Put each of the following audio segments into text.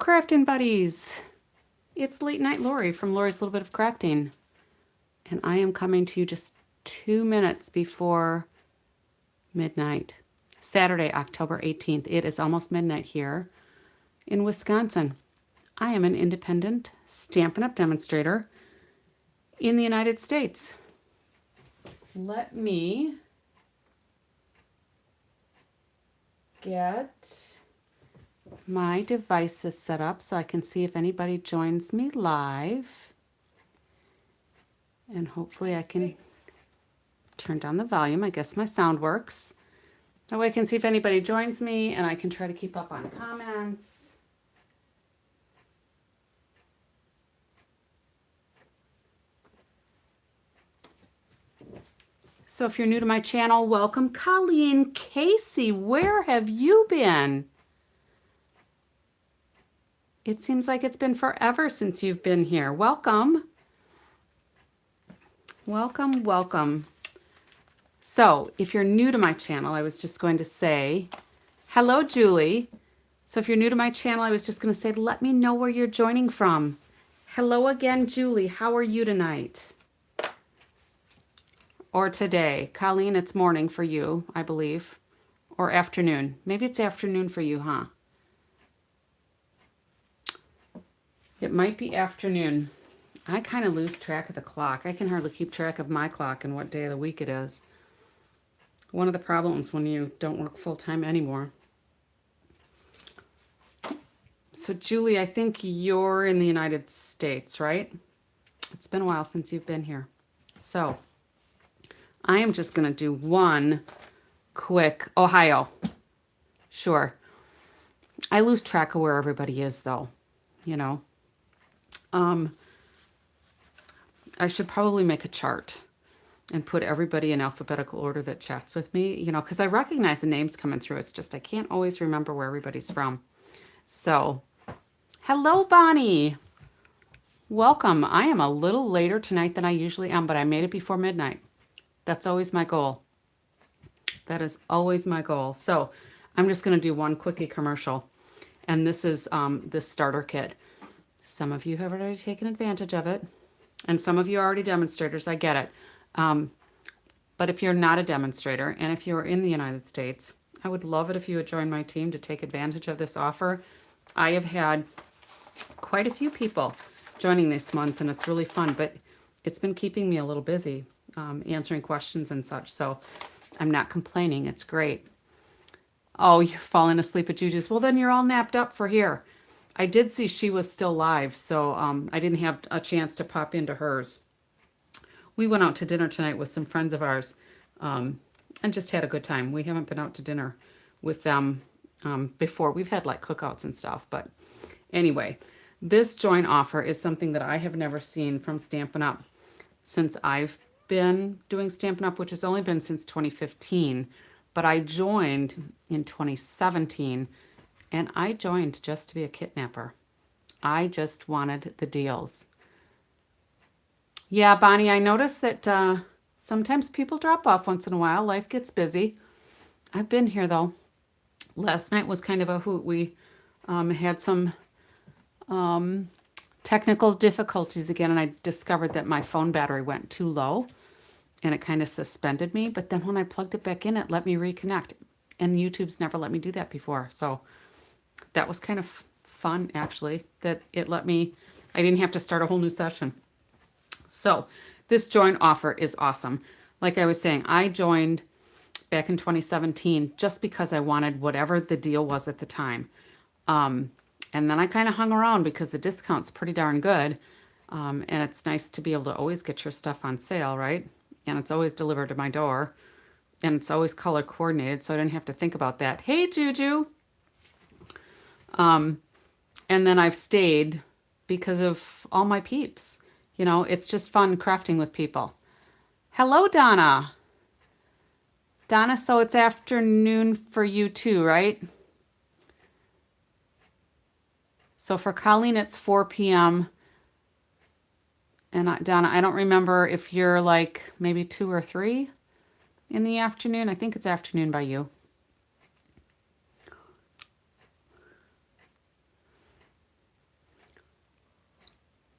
Craftin' buddies. It's Late Night Lori from Lori's Little Bit of Crafting. And I am coming to you just 2 minutes before midnight. Saturday, October 18th. It is almost midnight here in Wisconsin. I am an independent Stampin' Up! Demonstrator in the United States. Let me get my devices set up so I can see if anybody joins me live. And hopefully I can turn down the volume. I guess my sound works. That way I can see if anybody joins me and I can try to keep up on comments. So if you're new to my channel, welcome. Colleen Casey, where have you been? It seems like it's been forever since you've been here. Welcome. Welcome, welcome. So if you're new to my channel, I was just going to say, hello, Julie. So if you're new to my channel, I was just going to say, let me know where you're joining from. Hello again, Julie. How are you tonight? Or today. Colleen, it's morning for you, I believe. Or afternoon. Maybe it's afternoon for you, huh? It might be afternoon. I kind of lose track of the clock. I can hardly keep track of my clock and what day of the week it is. One of the problems when you don't work full-time anymore. So Julie, I think you're in the United States, right? It's been a while since you've been here. So I am just going to do one quick Ohio. Sure. I lose track of where everybody is, though, you know. I should probably make a chart and put everybody in alphabetical order that chats with me, you know, because I recognize the names coming through. It's just I can't always remember where everybody's from. So, hello, Bonnie. Welcome. I am a little later tonight than I usually am, but I made it before midnight. That's always my goal. That is always my goal. So, I'm just going to do one quickie commercial. And this is this starter kit. Some of you have already taken advantage of it. And some of you are already demonstrators. I get it. But if you're not a demonstrator, and if you're in the United States, I would love it if you would join my team to take advantage of this offer. I have had quite a few people joining this month, and it's really fun. But it's been keeping me a little busy, answering questions and such. So I'm not complaining. It's great. Oh, you're falling asleep at Juju's. Well, then you're all napped up for here. I did see she was still live, so I didn't have a chance to pop into hers. We went out to dinner tonight with some friends of ours and just had a good time. We haven't been out to dinner with them before. We've had like cookouts and stuff, but anyway, this joint offer is something that I have never seen from Stampin' Up! Since I've been doing Stampin' Up!, which has only been since 2015, but I joined in 2017. And I joined just to be a kidnapper. I just wanted the deals. Yeah, Bonnie, I noticed that sometimes people drop off once in a while. Life gets busy. I've been here, though. Last night was kind of a hoot. We had some technical difficulties again, and I discovered that my phone battery went too low, and it kind of suspended me. But then when I plugged it back in, it let me reconnect. And YouTube's never let me do that before, so that was kind of fun, actually, that it let me, I didn't have to start a whole new session. So this joint offer is awesome. Like I was saying, I joined back in 2017 just because I wanted whatever the deal was at the time. And then I kind of hung around because the discount's pretty darn good. And it's nice to be able to always get your stuff on sale, right? And it's always delivered to my door. And it's always color coordinated, so I didn't have to think about that. Hey, Juju. And then I've stayed because of all my peeps. You know, it's just fun crafting with people. Hello, Donna. Donna, so it's afternoon for you too, right? So for Colleen, it's 4 p.m. And Donna, I don't remember if you're like maybe 2 or 3 in the afternoon. I think it's afternoon by you.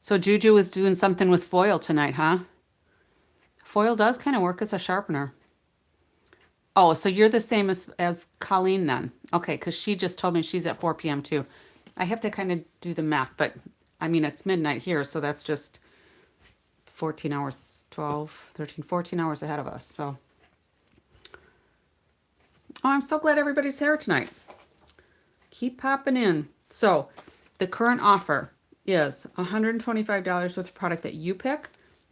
So Juju is doing something with foil tonight, huh? Foil does kind of work as a sharpener. Oh, so you're the same as Colleen then. Okay, because she just told me she's at 4 p.m. too. I have to kind of do the math, but I mean, it's midnight here, so that's just 14 hours, 12, 13, 14 hours ahead of us. So, oh, I'm so glad everybody's here tonight. Keep popping in. So, the current offer is $125 worth of product that you pick,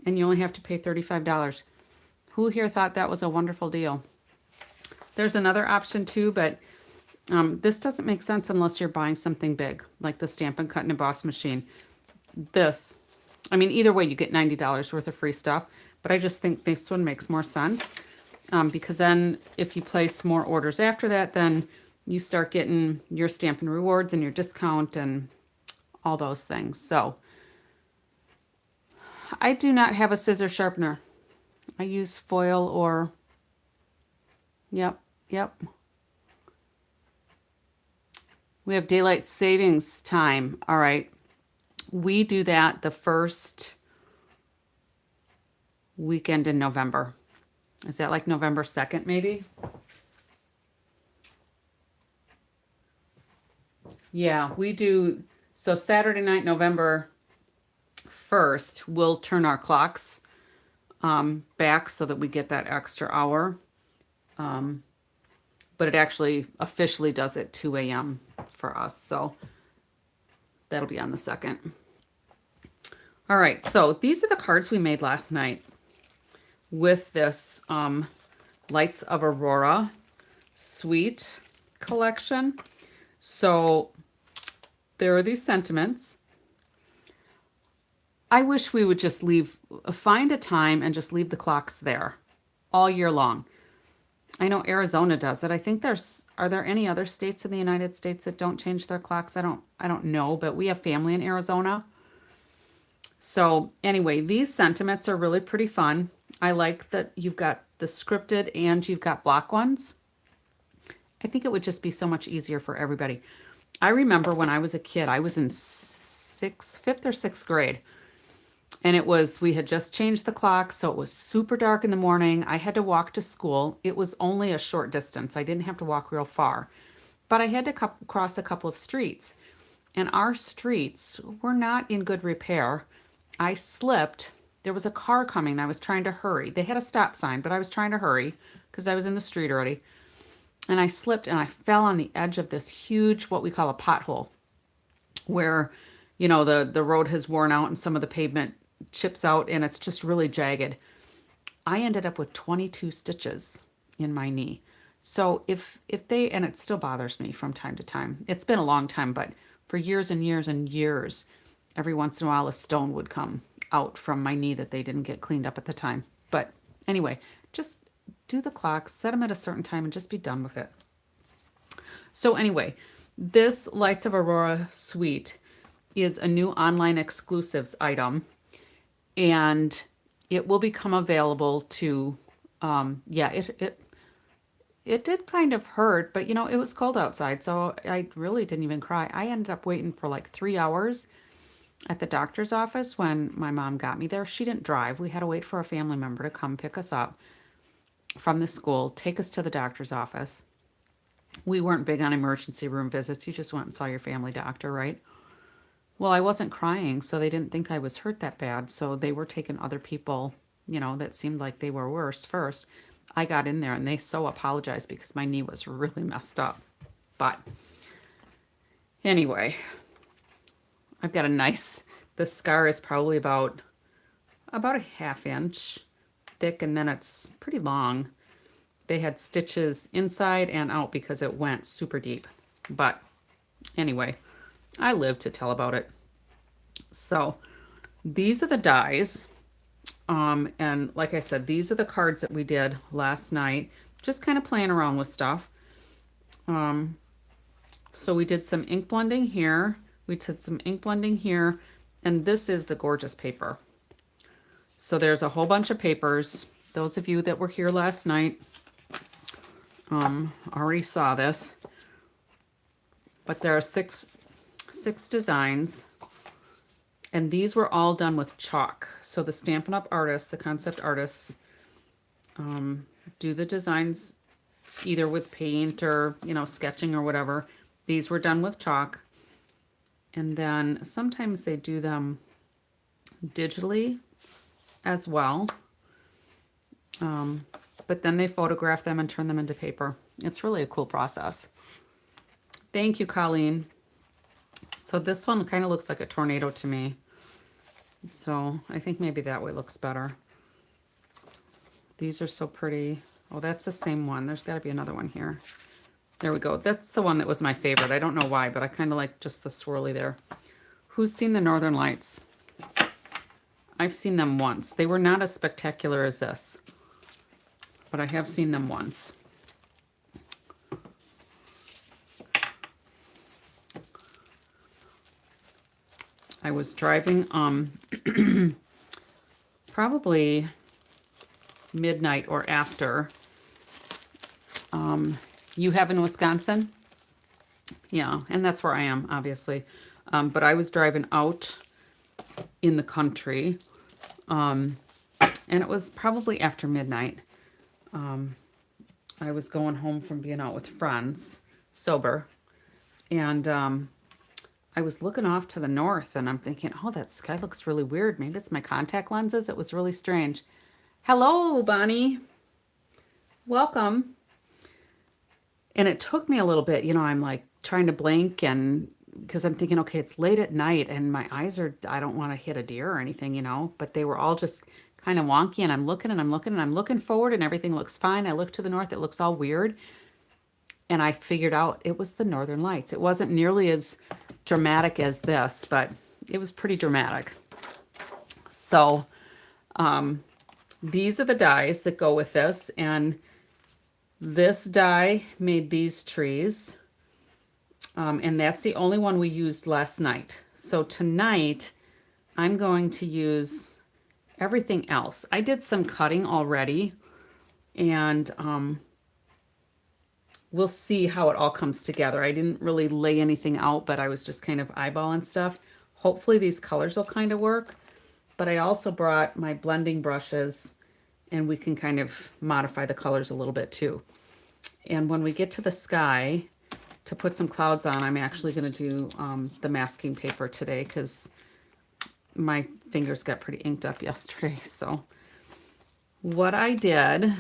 and you only have to pay $35. Who here thought that was a wonderful deal? There's another option too, but this doesn't make sense unless you're buying something big, like the Stampin' Cut and Emboss machine. This, I mean, either way, you get $90 worth of free stuff, but I just think this one makes more sense because then if you place more orders after that, then you start getting your Stampin' Rewards and your discount and all those things. So I do not have a scissor sharpener. I use foil or, yep. We have daylight savings time. All right. We do that the first weekend in November. Is that like November 2nd, maybe? Yeah, we do. So Saturday night, November 1st, we'll turn our clocks back so that we get that extra hour. But it actually officially does at 2 a.m. for us. So that'll be on the 2nd. All right, so these are the cards we made last night with this Lights of Aurora Suite collection. So there are these sentiments. I wish we would just find a time and just leave the clocks there all year long. I know Arizona does it. I think are there any other states in the United States that don't change their clocks? I don't know, but we have family in Arizona. So anyway, these sentiments are really pretty fun. I like that you've got the scripted and you've got block ones. I think it would just be so much easier for everybody. I remember when I was a kid, I was in fifth or sixth grade. And we had just changed the clock, so it was super dark in the morning. I had to walk to school. It was only a short distance. I didn't have to walk real far. But I had to cross a couple of streets. And our streets were not in good repair. I slipped. There was a car coming, and I was trying to hurry. They had a stop sign, but I was trying to hurry because I was in the street already. And I slipped, and I fell on the edge of this huge, what we call a pothole, where, the road has worn out and some of the pavement chips out, and it's just really jagged. I ended up with 22 stitches in my knee. So if they, and it still bothers me from time to time. It's been a long time, but for years and years and years, every once in a while a stone would come out from my knee that they didn't get cleaned up at the time. But anyway, just do the clocks, set them at a certain time, and just be done with it. So anyway, this Lights of Aurora Suite is a new online exclusives item, and it will become available to, it did kind of hurt, but it was cold outside, so I really didn't even cry. I ended up waiting for like 3 hours at the doctor's office when my mom got me there. She didn't drive. We had to wait for a family member to come pick us up from the school, take us to the doctor's office. We weren't big on emergency room visits. You just went and saw your family doctor, right? Well, I wasn't crying, so they didn't think I was hurt that bad. So they were taking other people, that seemed like they were worse first. I got in there and they so apologized because my knee was really messed up. But anyway, I've got the scar is probably about a 1/2 inch thick, and then it's pretty long. They had stitches inside and out because it went super deep. But anyway, I live to tell about it. So these are the dies. And like I said, these are the cards that we did last night, just kind of playing around with stuff. So we did some ink blending here. We did some ink blending here. And this is the gorgeous paper. So there's a whole bunch of papers. Those of you that were here last night already saw this. But there are six designs. And these were all done with chalk. So the Stampin' Up! Artists, the concept artists, do the designs either with paint or, you know, sketching or whatever. These were done with chalk. And then sometimes they do them digitally as well. But then they photograph them and turn them into paper. It's really a cool process. Thank you, Colleen. So this one kind of looks like a tornado to me. So I think maybe that way looks better. These are so pretty. Oh, that's the same one. There's got to be another one here. There we go. That's the one that was my favorite. I don't know why, but I kind of like just the swirly there. Who's seen the Northern Lights? I've seen them once. They were not as spectacular as this, but I have seen them once. I was driving probably midnight or after. You have in Wisconsin? Yeah, and that's where I am, obviously. But I was driving out in the country, and it was probably after midnight. I was going home from being out with friends, sober, and I was looking off to the north, and I'm thinking, oh, that sky looks really weird. Maybe it's my contact lenses. It was really strange. Hello, Bonnie. Welcome. And it took me a little bit, you know, I'm like trying to blink, and because I'm thinking, okay, it's late at night and my eyes are, I don't want to hit a deer or anything, you know, but they were all just kind of wonky, and I'm looking and I'm looking and I'm looking forward and everything looks fine. I look to the north, it looks all weird. And I figured out it was the Northern Lights. It wasn't nearly as dramatic as this, but it was pretty dramatic. So these are the dies that go with this, and this die made these trees, and that's the only one we used last night. So tonight I'm going to use everything else. I did some cutting already, and we'll see how it all comes together. I didn't really lay anything out, but I was just kind of eyeballing stuff. Hopefully these colors will kind of work, but I also brought my blending brushes, and we can kind of modify the colors a little bit too. And when we get to the sky, to put some clouds on, I'm actually going to do the masking paper today because my fingers got pretty inked up yesterday. So what I did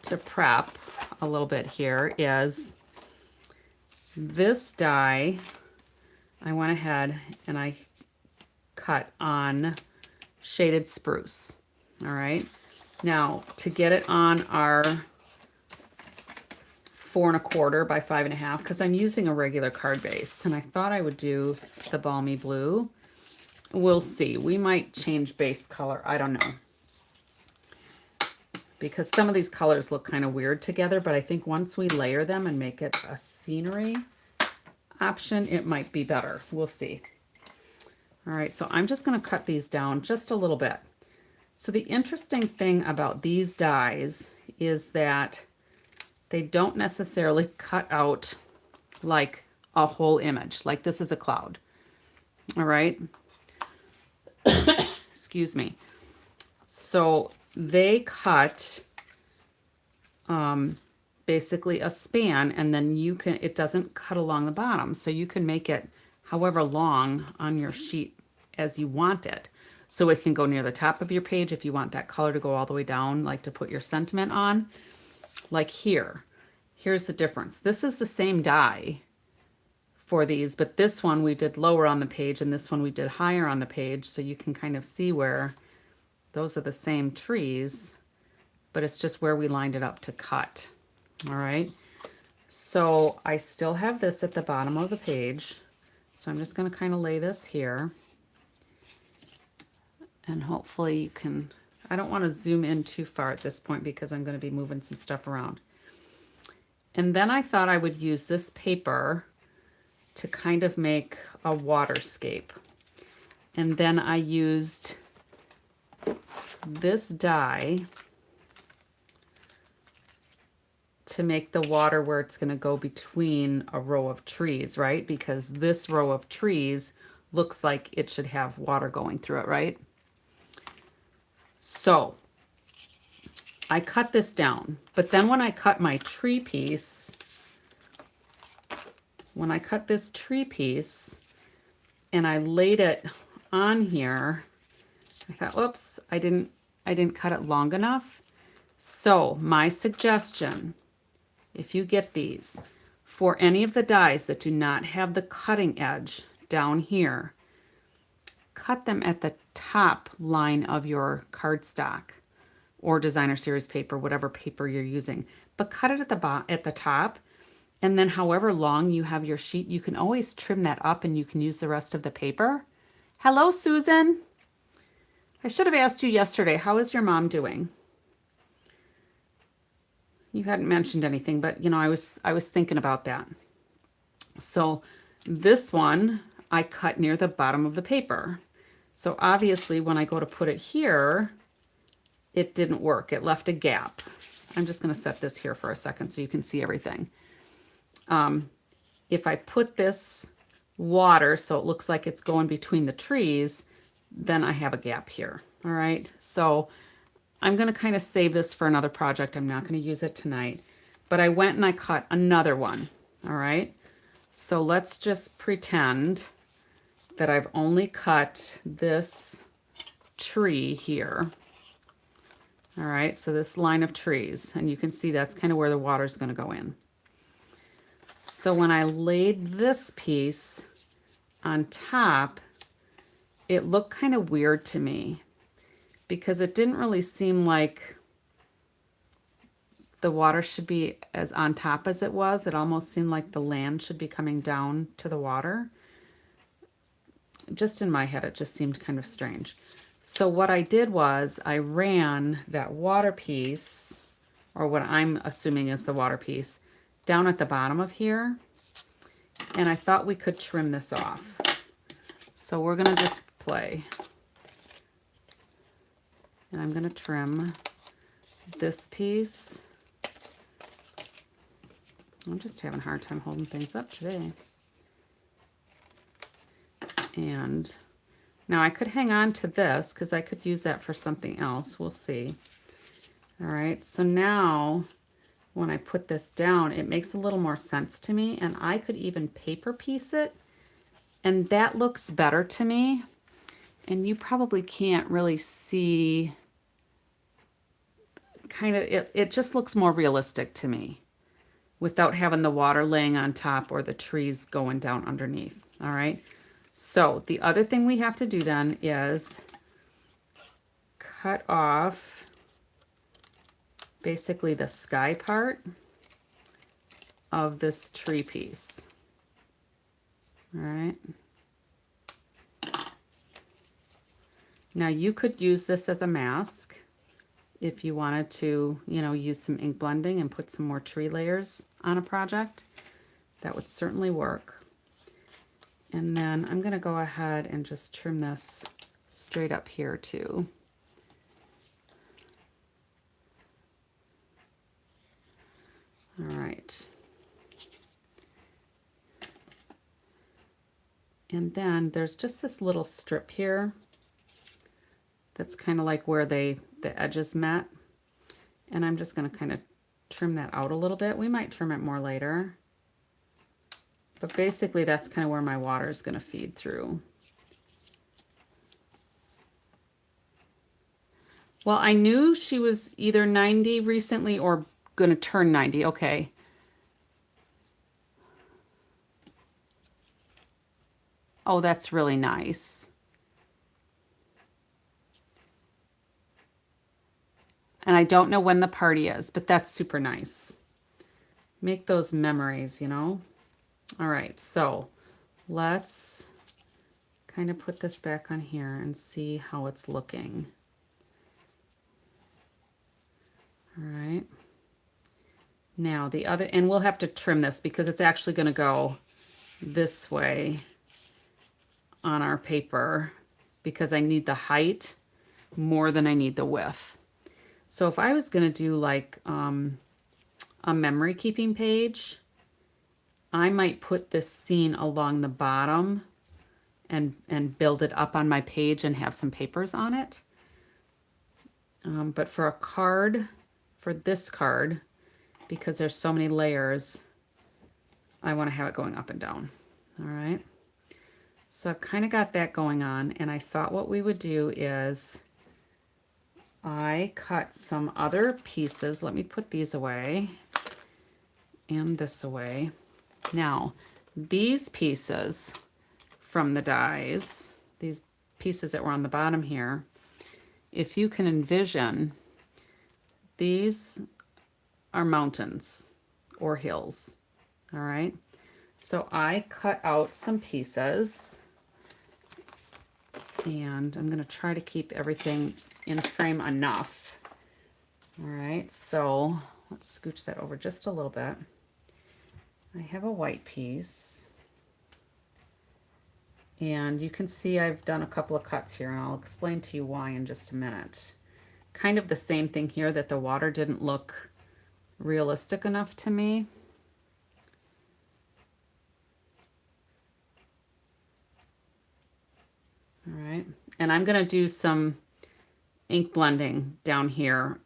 to prep a little bit here is this die, I went ahead and I cut on shaded spruce. All right. Now to get it on our 4 1/4 by 5 1/2, because I'm using a regular card base, and I thought I would do the balmy blue. We'll see. We might change base color. I don't know, because some of these colors look kind of weird together, but I think once we layer them and make it a scenery option, it might be better. We'll see. All right, so I'm just going to cut these down just a little bit. So the interesting thing about these dies is that they don't necessarily cut out like a whole image. Like this is a cloud. All right. Excuse me. So they cut basically a span, and then you can, it doesn't cut along the bottom. So you can make it however long on your sheet as you want it. So it can go near the top of your page if you want that color to go all the way down, like to put your sentiment on. Like here, here's the difference. This is the same die for these, but this one we did lower on the page and this one we did higher on the page. So you can kind of see where those are the same trees, but it's just where we lined it up to cut. All right. So I still have this at the bottom of the page. So I'm just going to kind of lay this here. And hopefully you can, I don't want to zoom in too far at this point because I'm going to be moving some stuff around. And then I thought I would use this paper to kind of make a waterscape. And then I used this die to make the water where it's going to go between a row of trees, right? Because this row of trees looks like it should have water going through it, right? So I cut this down, but then when I cut my tree piece, when I cut this tree piece and I laid it on here, I thought, oops, I didn't cut it long enough. So my suggestion, if you get these, for any of the dies that do not have the cutting edge down here, cut them at the top line of your cardstock or designer series paper, whatever paper you're using. But cut it at the top, and then however long you have your sheet, you can always trim that up and you can use the rest of the paper. Hello, Susan. I should have asked you yesterday, how is your mom doing? You hadn't mentioned anything, but you know, I was thinking about that. So this one I cut near the bottom of the paper. So obviously when I go to put it here, it didn't work. It left a gap. I'm just going to set this here for a second so you can see everything. If I put this water so it looks like it's going between the trees, then I have a gap here. All right. So I'm going to kind of save this for another project. I'm not going to use it tonight, but I went and I cut another one. All right. So let's just pretend that I've only cut this tree here. All right. So this line of trees, and you can see that's kind of where the water is going to go in. So when I laid this piece on top, it looked kind of weird to me because it didn't really seem like the water should be as on top as it was. It almost seemed like the land should be coming down to the water. Just in my head, it just seemed kind of strange. So what I did was I ran that water piece, or what I'm assuming is the water piece, down at the bottom of here, and I thought we could trim this off. So we're going to just play, and I'm going to trim this piece. I'm just having a hard time holding things up today. And now I could hang on to this because I could use that for something else. We'll see. All right, so now when I put this down, it makes a little more sense to me, and I could even paper piece it, and that looks better to me. And you probably can't really see, kind of, it just looks more realistic to me without having the water laying on top or the trees going down underneath. All right, so the other thing we have to do then is cut off basically the sky part of this tree piece. All right. Now you could use this as a mask if you wanted to, you know, use some ink blending and put some more tree layers on a project. That would certainly work. And then I'm going to go ahead and just trim this straight up here too. All right. And then there's just this little strip here that's kind of like where the edges met. And I'm just going to kind of trim that out a little bit. We might trim it more later. But basically that's kind of where my water is going to feed through. Well, I knew she was either 90 recently or going to turn 90. Okay. Oh, that's really nice. And I don't know when the party is, but that's super nice. Make those memories, you know? All right, so let's kind of put this back on here and see how it's looking. All right. Now the other, and we'll have to trim this because it's actually going to go this way on our paper because I need the height more than I need the width. So if I was going to do like a memory keeping page, I might put this scene along the bottom and build it up on my page and have some papers on it. But for a card, for this card, because there's so many layers, I want to have it going up and down. All right. So I've kind of got that going on, and I thought what we would do is I cut some other pieces. Let me put these away and this away. Now, these pieces from the dies, these pieces that were on the bottom here, if you can envision, these are mountains or hills, all right? So I cut out some pieces, and I'm gonna try to keep everything in frame enough. All right, so let's scooch that over just a little bit. I have a white piece, and you can see I've done a couple of cuts here, and I'll explain to you why in just a minute. Kind of the same thing here, that the water didn't look realistic enough to me. All right, and I'm gonna do some ink blending down here,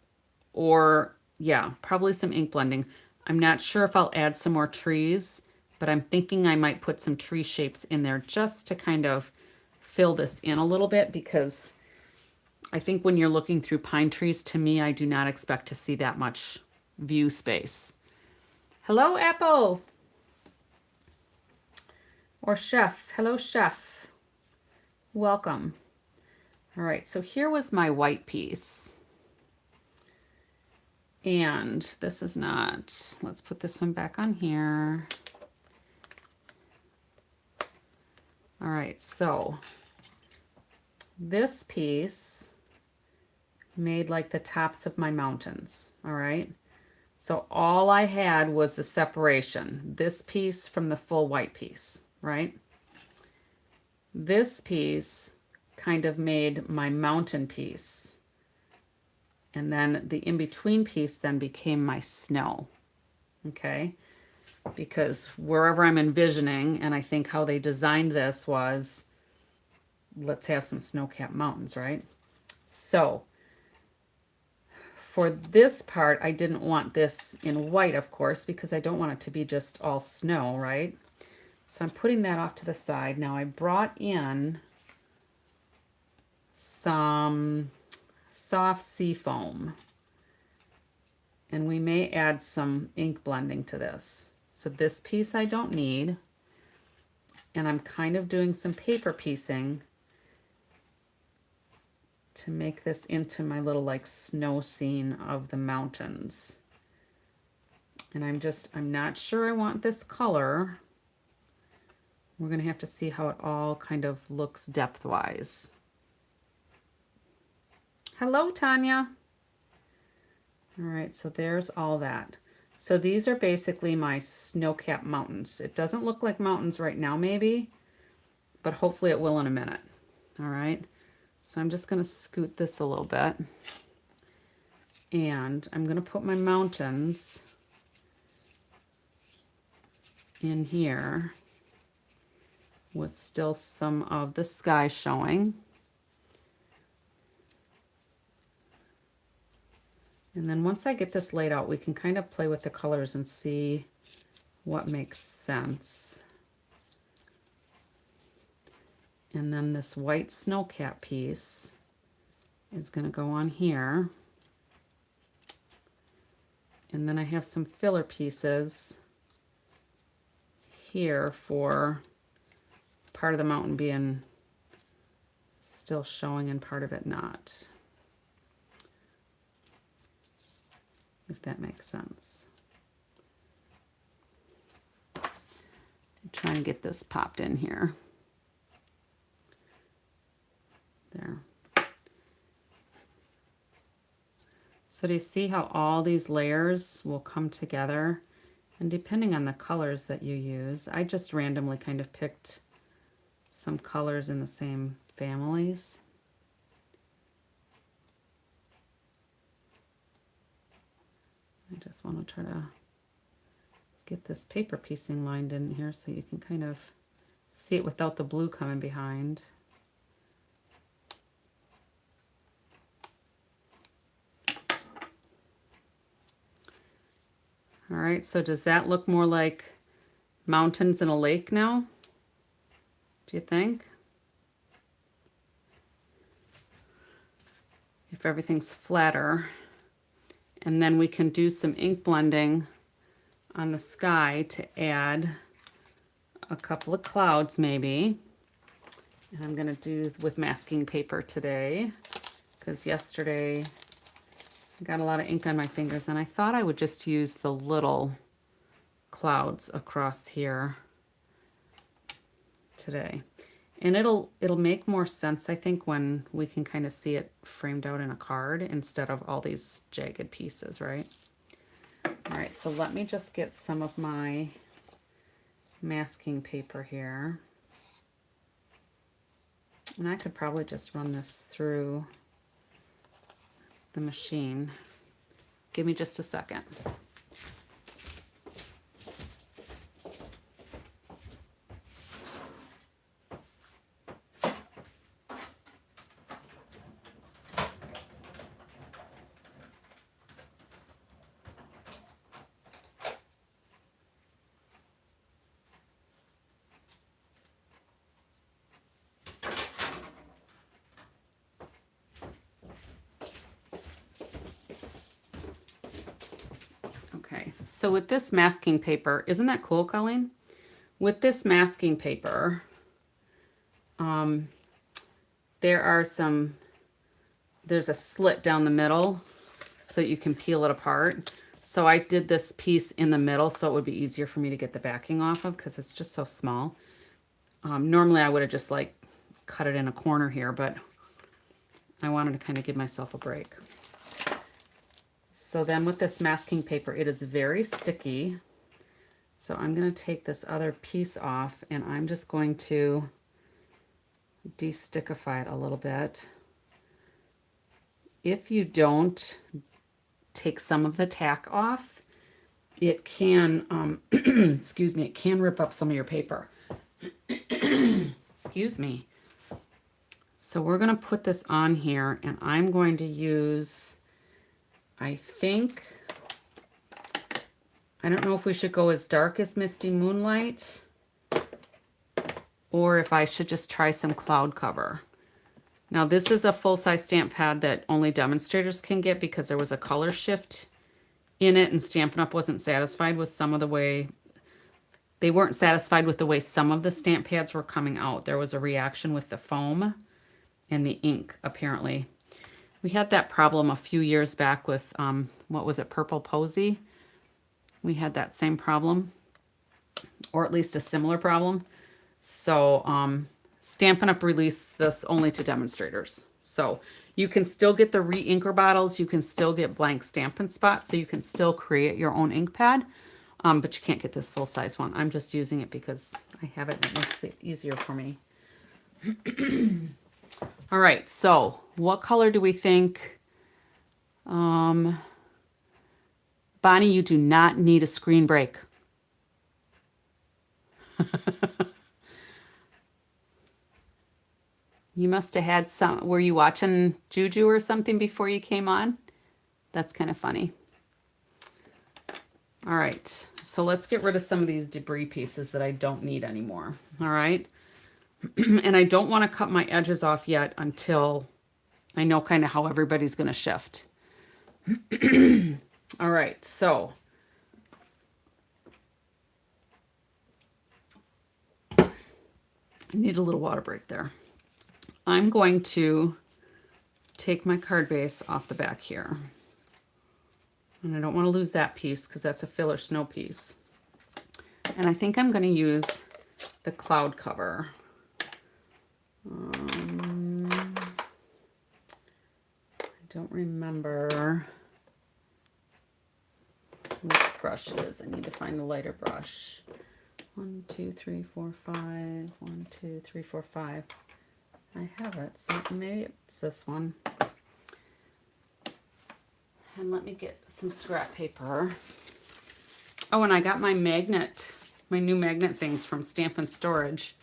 or yeah, probably some ink blending. I'm not sure if I'll add some more trees, but I'm thinking I might put some tree shapes in there just to kind of fill this in a little bit, because I think when you're looking through pine trees, to me, I do not expect to see that much view space. Hello, Apple. Or Chef. Hello, Chef. Welcome. All right, so here was my white piece. And this is not, let's put this one back on here. All right, so this piece made like the tops of my mountains, all right? So all I had was the separation, this piece from the full white piece, right? This piece kind of made my mountain piece. And then the in-between piece then became my snow, okay? Because wherever I'm envisioning, and I think how they designed this was, let's have some snow-capped mountains, right? So for this part, I didn't want this in white, of course, because I don't want it to be just all snow, right? So I'm putting that off to the side. Now I brought in some soft sea foam, and we may add some ink blending to this. So this piece I don't need, and I'm kind of doing some paper piecing to make this into my little like snow scene of the mountains. And I'm not sure I want this color. We're gonna have to see how it all kind of looks depth-wise. Hello, Tanya. All right, so there's all that. So these are basically my snow-capped mountains. It doesn't look like mountains right now, maybe, but hopefully it will in a minute. All right, so I'm just gonna scoot this a little bit, and I'm gonna put my mountains in here with still some of the sky showing. And then once I get this laid out, we can kind of play with the colors and see what makes sense. And then this white snow cap piece is going to go on here. And then I have some filler pieces here for part of the mountain being still showing and part of it not. If that makes sense. I'm trying to get this popped in here. There. So do you see how all these layers will come together? And depending on the colors that you use, I just randomly kind of picked some colors in the same families. I just want to try to get this paper piecing lined in here so you can kind of See it without the blue coming behind. All right, so does that look more like mountains and a lake now? Do you think? If everything's flatter. And then we can do some ink blending on the sky to add a couple of clouds maybe. And I'm gonna do with masking paper today because yesterday I got a lot of ink on my fingers and I thought I would just use the little clouds across here today. And it'll make more sense, I think, when we can kind of see it framed out in a card instead of all these jagged pieces, right? All right, so let me just get some of my masking paper here. And I could probably just run this through the machine. Give me just a second. Okay, so with this masking paper, isn't that cool, Colleen? With this masking paper, there's a slit down the middle so you can peel it apart. So I did this piece in the middle so it would be easier for me to get the backing off of because it's just so small. Normally I would have just like cut it in a corner here, but I wanted to kind of give myself a break. So then with this masking paper, it is very sticky. So I'm going to take this other piece off and I'm just going to de-stickify it a little bit. If you don't take some of the tack off, it can, excuse me, it can rip up some of your paper. Excuse me. So we're going to put this on here and I'm going to use, I think, I don't know if we should go as dark as Misty Moonlight or if I should just try some cloud cover. Now this is a full-size stamp pad that only demonstrators can get because there was a color shift in it and Stampin' Up! Wasn't satisfied with some of the way, they weren't satisfied with the way some of the stamp pads were coming out. There was a reaction with the foam and the ink, apparently. We had that problem a few years back with, what was it, Purple Posy? We had that same problem, or at least a similar problem. So Stampin' Up! Released this only to demonstrators. So you can still get the re-inker bottles. You can still get blank Stampin' Spot. So you can still create your own ink pad. But you can't get this full-size one. I'm just using it because I have it and it makes it easier for me. All right, so what color do we think? Bonnie, you do not need a screen break. You must have had some, were you watching Juju or something before you came on? That's kind of funny. All right, so let's get rid of some of these debris pieces that I don't need anymore. All right. And I don't want to cut my edges off yet until I know kind of how everybody's going to shift. All right, so I need a little water break there. I'm going to take my card base off the back here. And I don't want to lose that piece because that's a filler snow piece. And I think I'm going to use the cloud cover. I don't remember which brush it is. I need to find the lighter brush. 1, 2, 3, 4, 5. 1, 2, 3, 4, 5. I have it, so maybe it's this one. And let me get some scrap paper. Oh, and I got my magnet, my new magnet things from Stampin' Storage.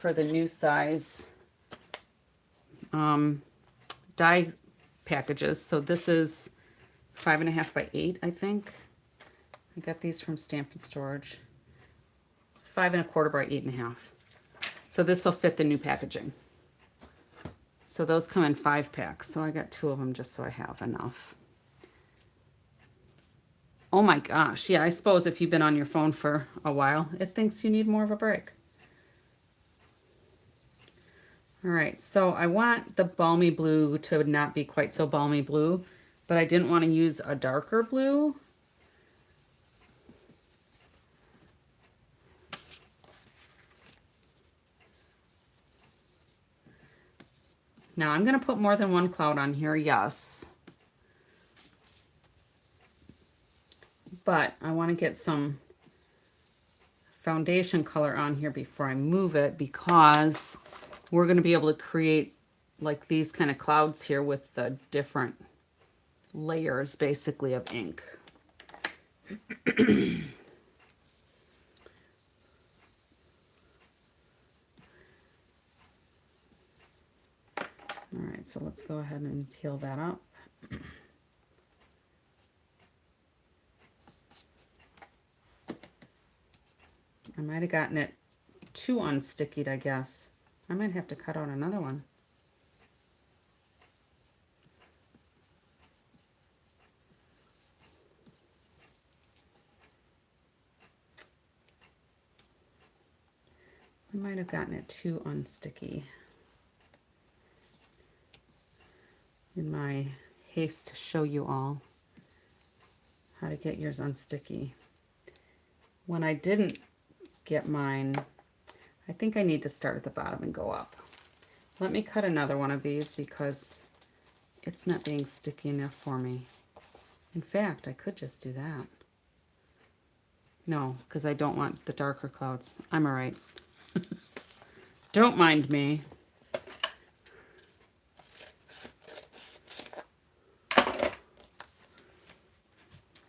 for the new size die packages. So this is 5.5 by 8, I think. I got these from Stampin' Storage. 5.25 by 8.5. So this will fit the new packaging. So those come in 5 packs. So I got 2 of them just so I have enough. Oh my gosh. Yeah, I suppose if you've been on your phone for a while, it thinks you need more of a break. All right, so I want the balmy blue to not be quite so balmy blue, but I didn't want to use a darker blue. Now I'm going to put more than one cloud on here, yes. But I want to get some foundation color on here before I move it, because we're going to be able to create like these kind of clouds here with the different layers basically of ink. All right, so let's go ahead and peel that up. I might have gotten it too unsticky, I guess. I might have to cut out another one. I might have gotten it too unsticky in my haste to show you all how to get yours unsticky. When I didn't get mine, I think I need to start at the bottom and go up. Let me cut another one of these because it's not being sticky enough for me. In fact, I could just do that. No, because I don't want the darker clouds. I'm all right. Don't mind me.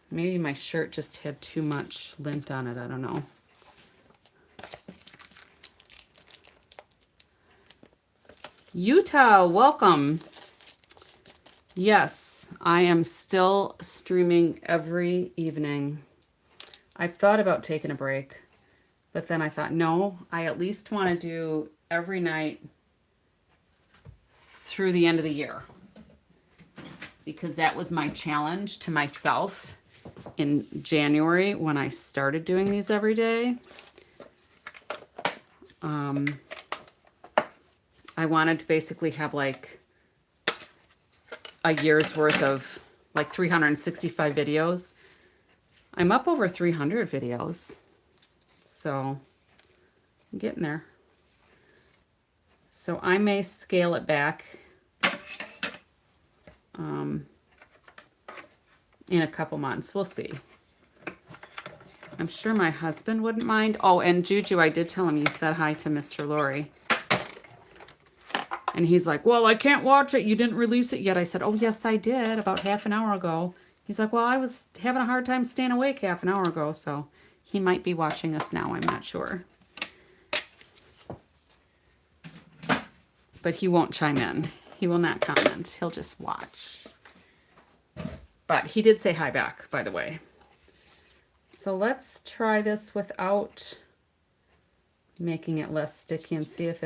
Maybe my shirt just had too much lint on it. I don't know. Utah, welcome. Yes, I am still streaming every evening. I've thought about taking a break, but then I thought, no, I at least want to do every night through the end of the year, because that was my challenge to myself in January when I started doing these every day. I wanted to basically have like a year's worth of like 365 videos. I'm up over 300 videos, so I'm getting there. So I may scale it back in a couple months. We'll see. I'm sure my husband wouldn't mind. Oh, and Juju, I did tell him you said hi to Mr. Lori. And he's like, well, I can't watch it. You didn't release it yet. I said, oh, yes, I did about half an hour ago. He's like, well, I was having a hard time staying awake half an hour ago. So he might be watching us now. I'm not sure. But he won't chime in. He will not comment. He'll just watch. But he did say hi back, by the way. So let's try this without making it less sticky and see if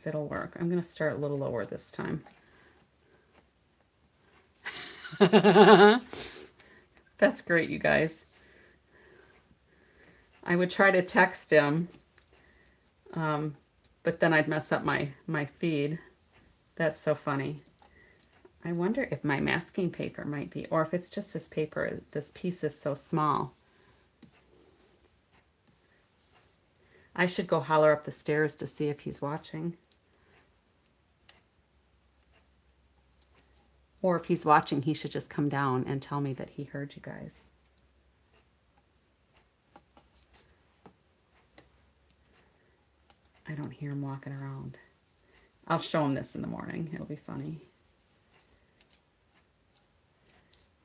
it'll work. I'm going to start a little lower this time. That's great, you guys. I would try to text him, but then I'd mess up my feed. That's so funny. I wonder if my masking paper might be, or if it's just this paper. This piece is so small. I should go holler up the stairs to see if he's watching. Or if he's watching, he should just come down and tell me that he heard you guys. I don't hear him walking around. I'll show him this in the morning. It'll be funny.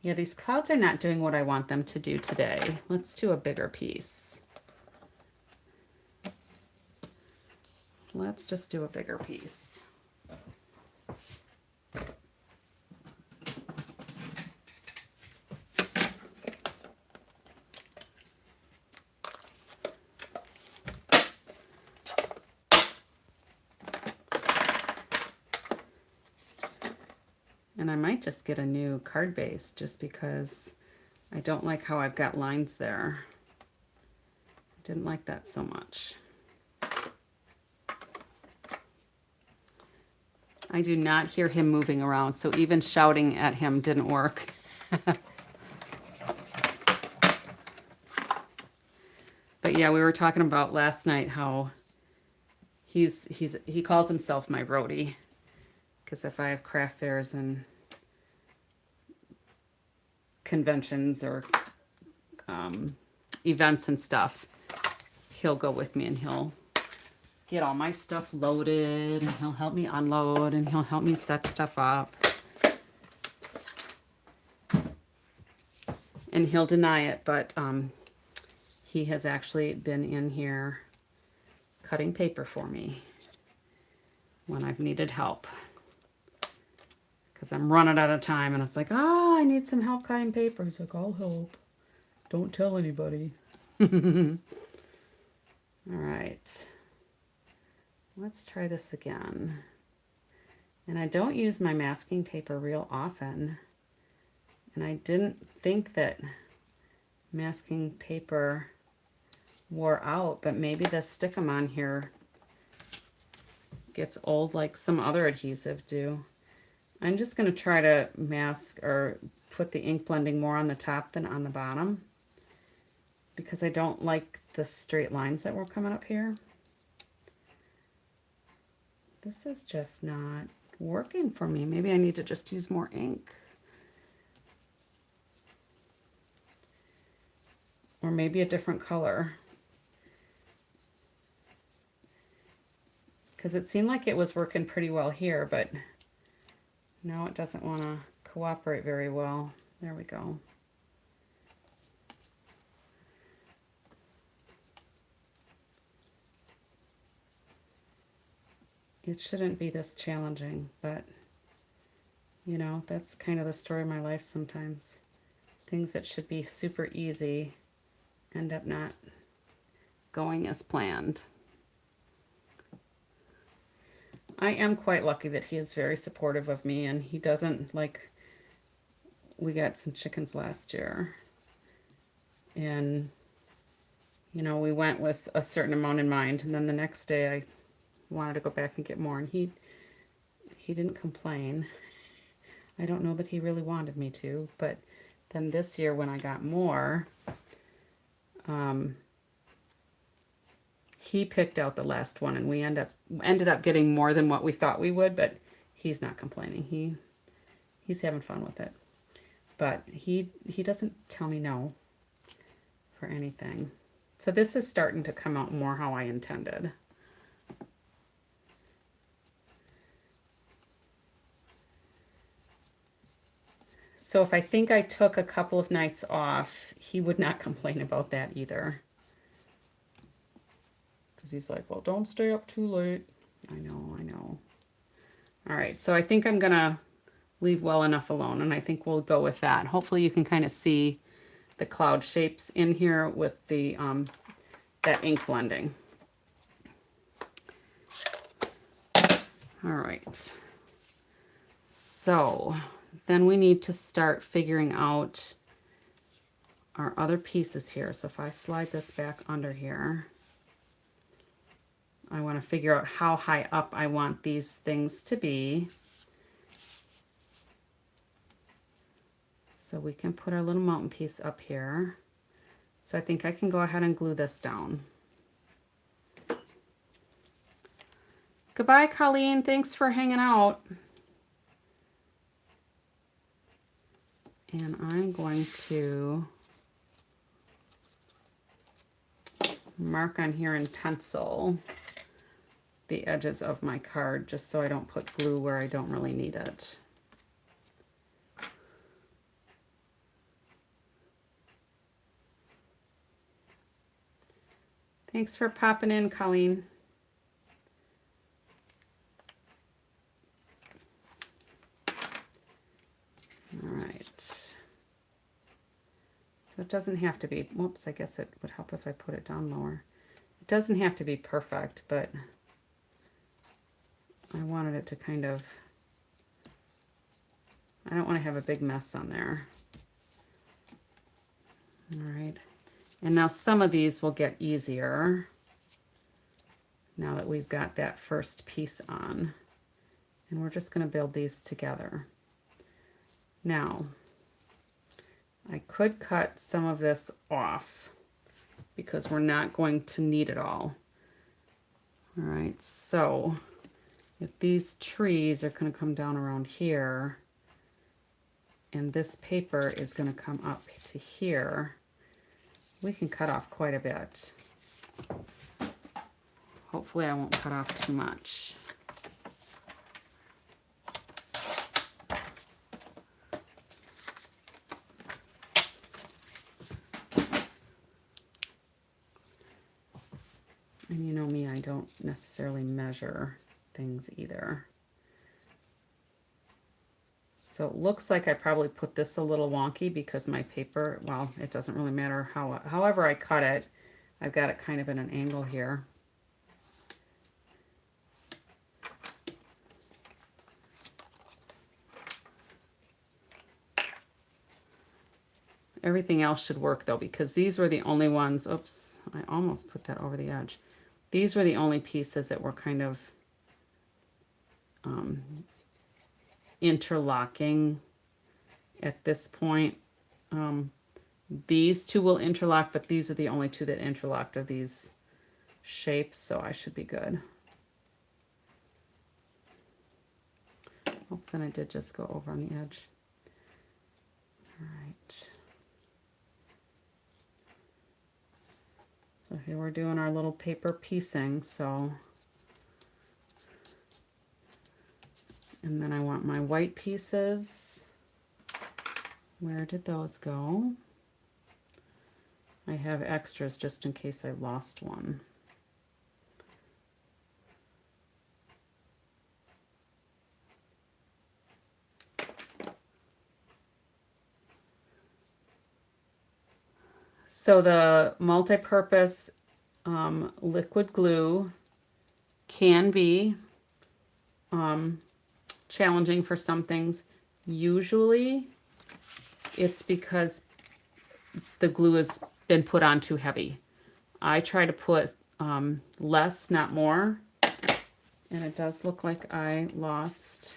Yeah, these clouds are not doing what I want them to do today. Let's do a bigger piece. let's just do a bigger piece. And I might just get a new card base just because I don't like how I've got lines there. Didn't like that so much. I do not hear him moving around, so even shouting at him didn't work. But yeah, we were talking about last night how he calls himself my roadie, because if I have craft fairs and conventions or events and stuff, he'll go with me and he'll get all my stuff loaded and he'll help me unload and he'll help me set stuff up. And he'll deny it, but he has actually been in here cutting paper for me when I've needed help. Because I'm running out of time and it's like, oh, I need some help cutting paper. He's like, I'll help. Don't tell anybody. All right. Let's try this again. And I don't use my masking paper real often. And I didn't think that masking paper wore out, but maybe the stick-em-on here gets old like some other adhesive do. I'm just going to try to mask or put the ink blending more on the top than on the bottom because I don't like the straight lines that were coming up here. This is just not working for me. Maybe I need to just use more ink. Or maybe a different color. Because it seemed like it was working pretty well here, but now it doesn't want to cooperate very well. There we go. It shouldn't be this challenging, but you know, that's kind of the story of my life sometimes. Things that should be super easy end up not going as planned. I am quite lucky that he is very supportive of me and he doesn't, like, we got some chickens last year and you know, we went with a certain amount in mind and then the next day I wanted to go back and get more and he didn't complain. I don't know that he really wanted me to, but then this year when I got more, he picked out the last one and we ended up getting more than what we thought we would, but he's not complaining. He's having fun with it. But he doesn't tell me no for anything. So this is starting to come out more how I intended. So if I think I took a couple of nights off, he would not complain about that either. Because he's like, well, don't stay up too late. I know. All right, so I think I'm going to leave well enough alone, and I think we'll go with that. Hopefully you can kind of see the cloud shapes in here with the that ink blending. All right. So then we need to start figuring out our other pieces here. So if I slide this back under here, I want to figure out how high up I want these things to be. So we can put our little mountain piece up here. So I think I can go ahead and glue this down. Goodbye, Colleen. Thanks for hanging out. And I'm going to mark on here in pencil the edges of my card just so I don't put glue where I don't really need it. Thanks for popping in, Colleen. So it doesn't have to be, whoops, I guess it would help if I put it down lower. It doesn't have to be perfect, but I wanted it to kind of, I don't want to have a big mess on there. All right. And now some of these will get easier now that we've got that first piece on. And we're just going to build these together. Now, I could cut some of this off because we're not going to need it all. All right, so if these trees are going to come down around here, and this paper is going to come up to here, we can cut off quite a bit. Hopefully I won't cut off too much. And you know me, I don't necessarily measure things either. So it looks like I probably put this a little wonky because my paper, well, it doesn't really matter however I cut it. I've got it kind of at an angle here. Everything else should work though, because these were the only ones, oops, I almost put that over the edge. These were the only pieces that were kind of interlocking at this point. These two will interlock, but these are the only two that interlocked of these shapes, so I should be good. Oops, and I did just go over on the edge. All right. So here we're doing our little paper piecing, so. And then I want my white pieces. Where did those go? I have extras just in case I lost one. So the multi-purpose liquid glue can be challenging for some things. Usually it's because the glue has been put on too heavy. I try to put less, not more. And it does look like I lost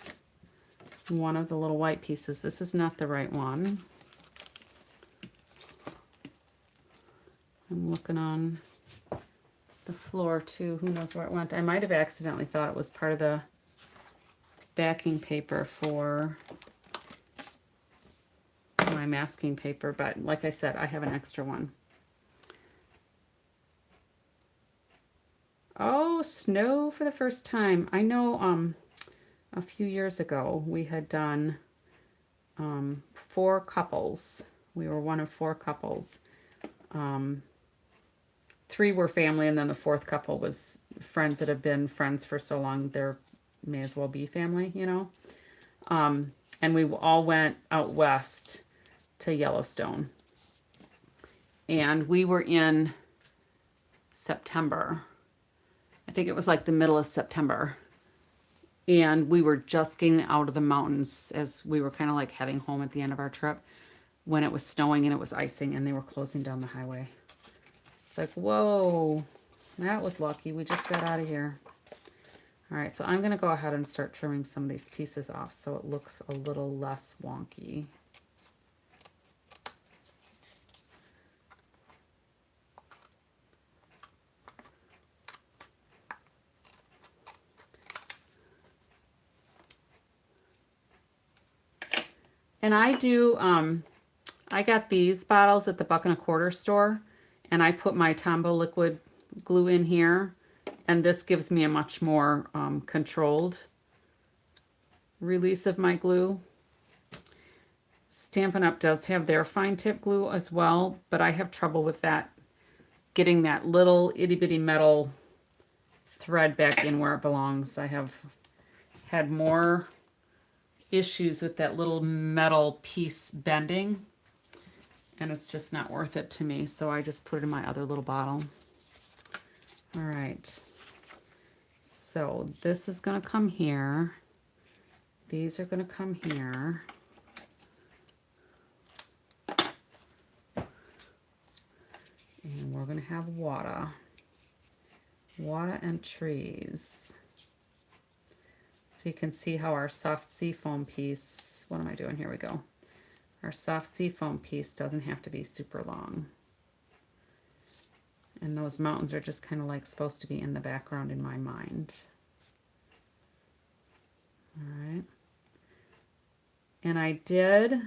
one of the little white pieces. This is not the right one. I'm looking on the floor too. Who knows where it went? I might have accidentally thought it was part of the backing paper for my masking paper, but like I said, I have an extra one. Oh, snow for the first time. I know a few years ago we had done 4 couples. We were one of 4 couples. 3 were family, and then the 4th couple was friends that have been friends for so long, they may as well be family, you know. And we all went out west to Yellowstone. And we were in September. I think it was like the middle of September. And we were just getting out of the mountains as we were kind of like heading home at the end of our trip when it was snowing and it was icing and they were closing down the highway. It's like, whoa, that was lucky. We just got out of here. All right, so I'm going to go ahead and start trimming some of these pieces off so it looks a little less wonky. And I do, I got these bottles at the $1.25 store, and I put my Tombow liquid glue in here, and this gives me a much more controlled release of my glue. Stampin' Up! Does have their fine tip glue as well, but I have trouble with that, getting that little itty bitty metal thread back in where it belongs. I have had more issues with that little metal piece bending, and it's just not worth it to me, so I just put it in my other little bottle. All right, so this is going to come here. These are going to come here. And we're going to have water. Water and trees. So you can see how our soft seafoam piece, what am I doing? Here we go. Our soft seafoam piece doesn't have to be super long. And those mountains are just kind of like supposed to be in the background in my mind. All right. And I did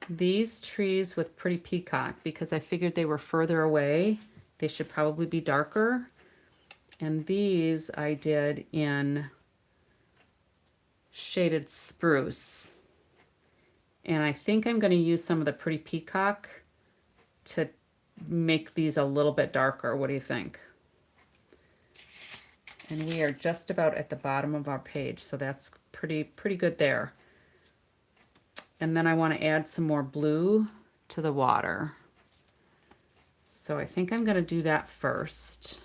these trees with Pretty Peacock because I figured they were further away. They should probably be darker. And these I did in Shaded Spruce. And I think I'm going to use some of the Pretty Peacock to make these a little bit darker. What do you think? And we are just about at the bottom of our page, so that's pretty good there. And then I want to add some more blue to the water. So I think I'm going to do that first.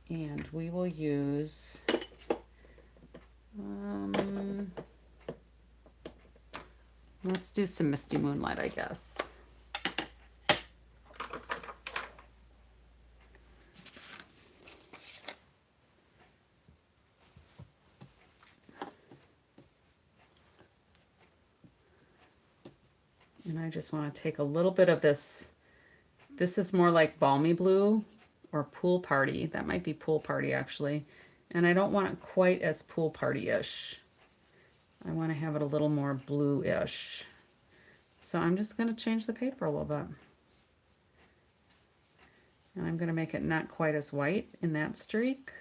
And we will use let's do some Misty Moonlight, I guess. And I just want to take a little bit of this. This is more like Balmy Blue or Pool Party. That might be Pool Party actually. And I don't want it quite as Pool Party-ish. I want to have it a little more blue-ish. So I'm just going to change the paper a little bit. And I'm going to make it not quite as white in that streak.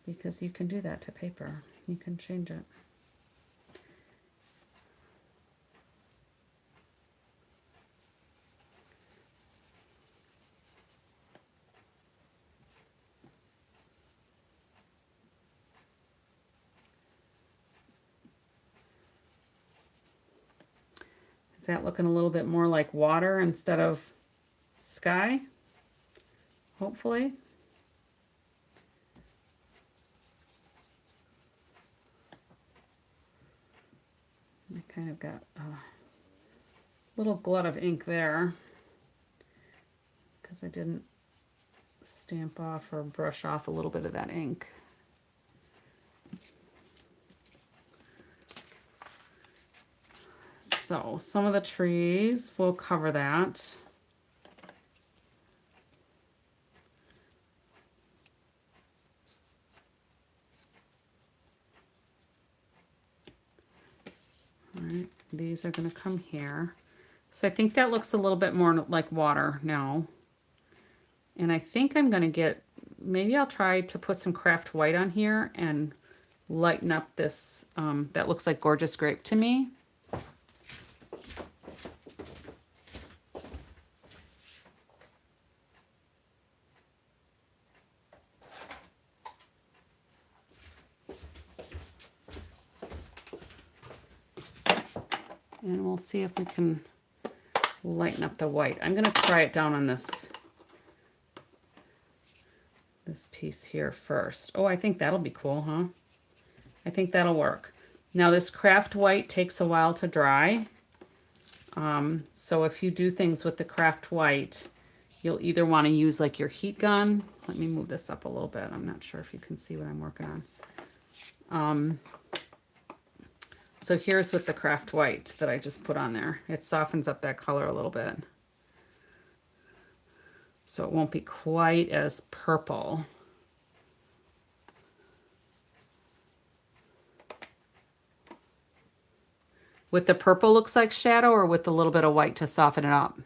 Because you can do that to paper. You can change it. Is that looking a little bit more like water instead of sky? Hopefully. I kind of got a little glut of ink there because I didn't stamp off or brush off a little bit of that ink. So some of the trees will cover that. All right, these are going to come here. So I think that looks a little bit more like water now. And I think I'm going to get, maybe I'll try to put some craft white on here and lighten up this, that looks like Gorgeous Grape to me. And we'll see if we can lighten up the white. I'm going to try it down on this piece here first. Oh, I think that'll be cool, huh? I think that'll work. Now this craft white takes a while to dry. So if you do things with the craft white, you'll either want to use like your heat gun. Let me move this up a little bit. I'm not sure if you can see what I'm working on. So here's with the craft white that I just put on there. It softens up that color a little bit. So it won't be quite as purple. With the purple looks like shadow, or with a little bit of white to soften it up?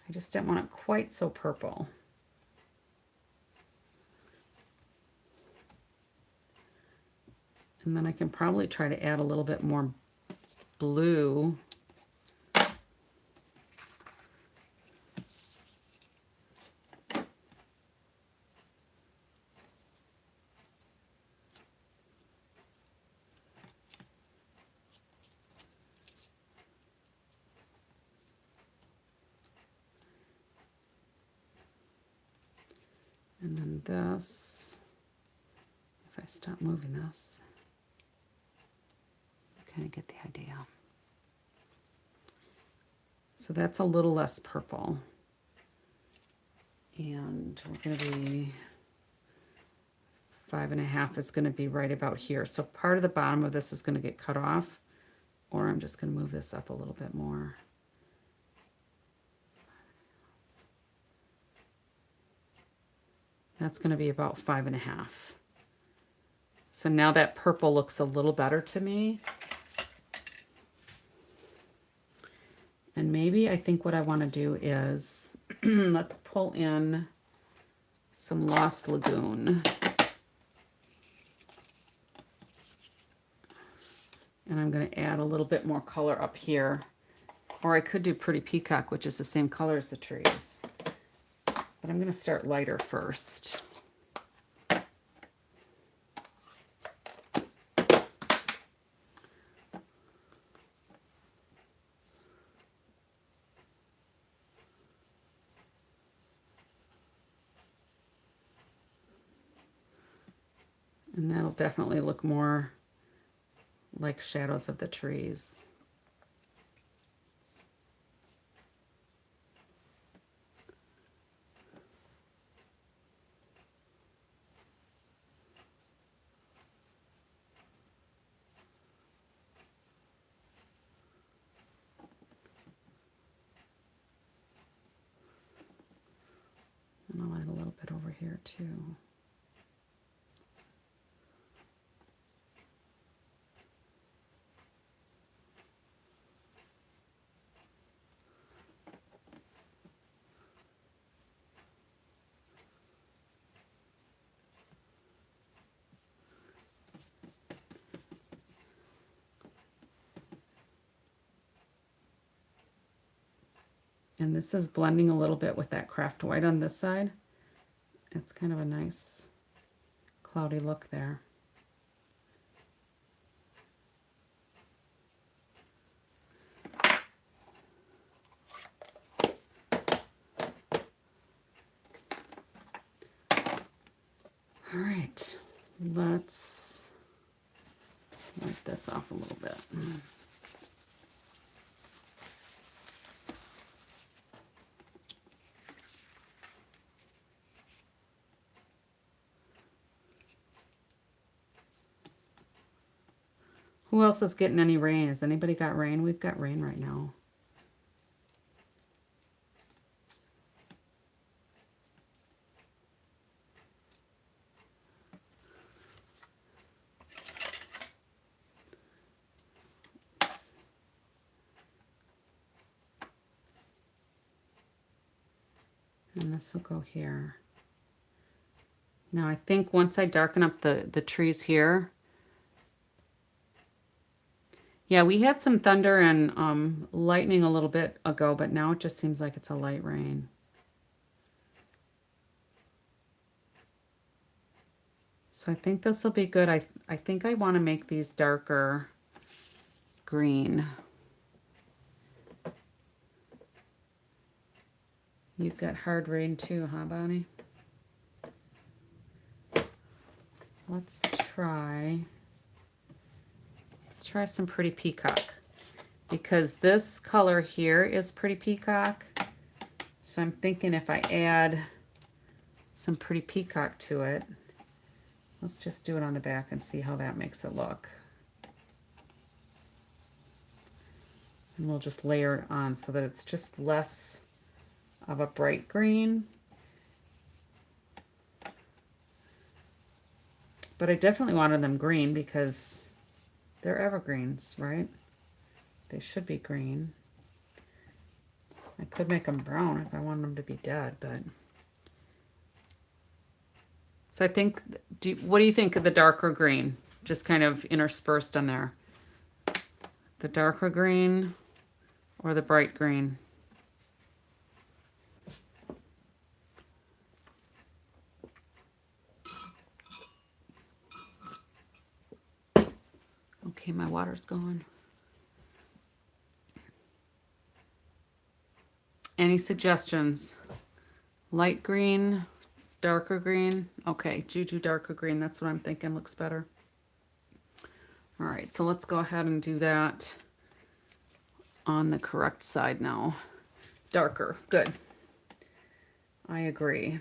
I just didn't want it quite so purple. And then I can probably try to add a little bit more blue. And then this, if I stop moving this, you kind of get the idea. So that's a little less purple. And we're going to be 5.5 is going to be right about here. So part of the bottom of this is going to get cut off, or I'm just going to move this up a little bit more. That's going to be about 5.5. So now that purple looks a little better to me. And maybe I think what I want to do is, let's pull in some Lost Lagoon. And I'm going to add a little bit more color up here. Or I could do Pretty Peacock, which is the same color as the trees. But I'm going to start lighter first. And that'll definitely look more like shadows of the trees. And I'll add a little bit over here too. And this is blending a little bit with that craft white on this side. It's kind of a nice cloudy look there. All right, let's wipe this off a little bit. Who else is getting any rain? Has anybody got rain? We've got rain right now. And this will go here. Now I think once I darken up the trees here, yeah, we had some thunder and lightning a little bit ago, but now it just seems like it's a light rain. So I think this will be good. I think I want to make these darker green. You've got hard rain too, huh, Bonnie? Let's try some Pretty Peacock, because this color here is Pretty Peacock. So I'm thinking if I add some Pretty Peacock to it, let's just do it on the back and see how that makes it look. And we'll just layer it on so that it's just less of a bright green. But I definitely wanted them green because they're evergreens, right? They should be green. I could make them brown if I wanted them to be dead, but... So I think, what do you think of the darker green? just kind of interspersed on there. The darker green or the bright green. Okay, my water's going. Any suggestions? Light green, darker green. Okay, Juju darker green. That's what I'm thinking looks better. All right, so let's go ahead and do that on the correct side now. Darker, good. I agree.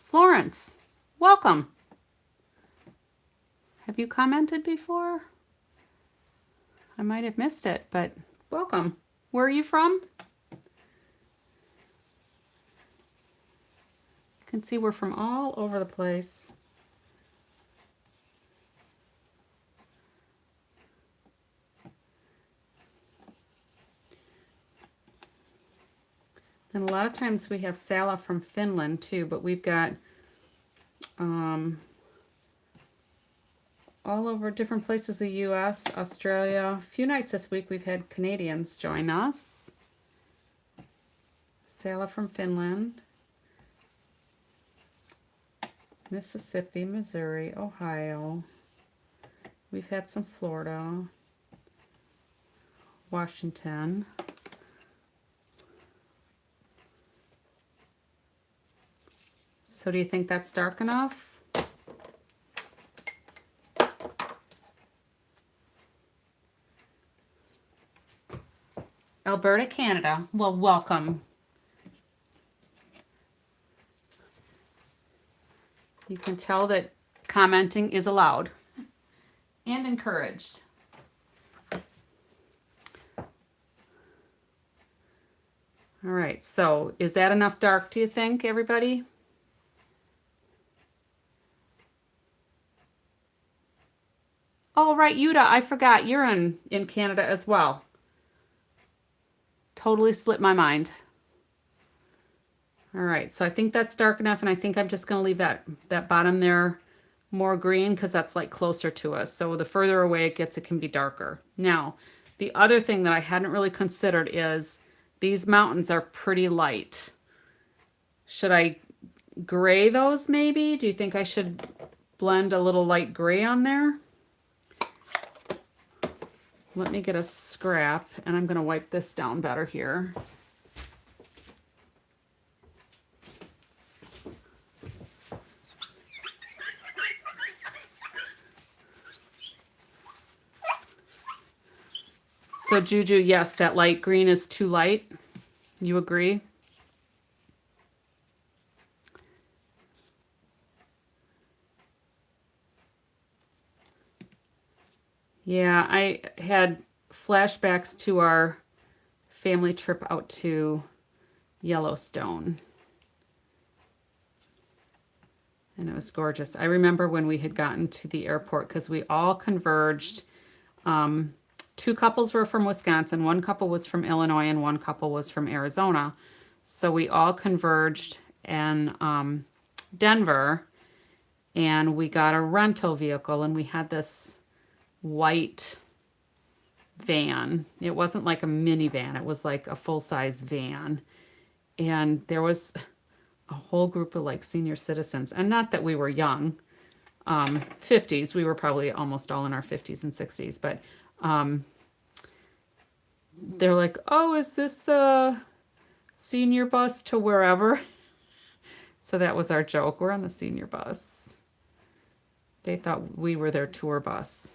Florence, welcome. Have you commented before? I might have missed it, but welcome. Where are you from? You can see we're from all over the place. And a lot of times we have Sala from Finland too, but we've got all over different places, the US, Australia. A few nights this week we've had Canadians join us. Sala from Finland. Mississippi, Missouri, Ohio. We've had some Florida. Washington. So do you think that's dark enough? Alberta, Canada. Well, welcome. You can tell that commenting is allowed and encouraged. All right, so is that enough dark, do you think, everybody? Oh, right, Yuta, I forgot. You're in Canada as well. Totally slipped my mind. All right, so I think that's dark enough, and I think I'm just going to leave that bottom there more green because that's like closer to us. So the further away it gets, it can be darker. Now, the other thing that I hadn't really considered is these mountains are pretty light. Should I gray those maybe? Do you think I should blend a little light gray on there? Let me get a scrap, and I'm going to wipe this down better here. So Juju, yes, that light green is too light. You agree? Yeah, I had flashbacks to our family trip out to Yellowstone. And it was gorgeous. I remember when we had gotten to the airport because we all converged. Two couples were from Wisconsin, one couple was from Illinois, and one couple was from Arizona. So we all converged in Denver, and we got a rental vehicle, and we had this white van. It wasn't like a minivan, it was like a full-size van. And there was a whole group of like senior citizens, and not that we were young, 50s. We were probably almost all in our 50s and 60s, but they're like, oh, is this the senior bus to wherever? So that was our joke. We're on the senior bus. They thought we were their tour bus.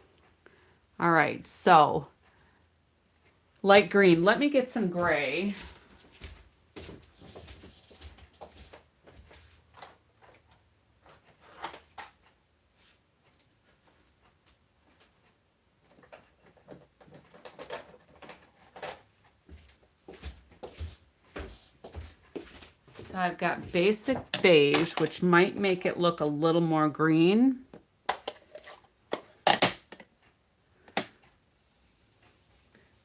All right, so light green. Let me get some gray. So I've got basic beige, which might make it look a little more green.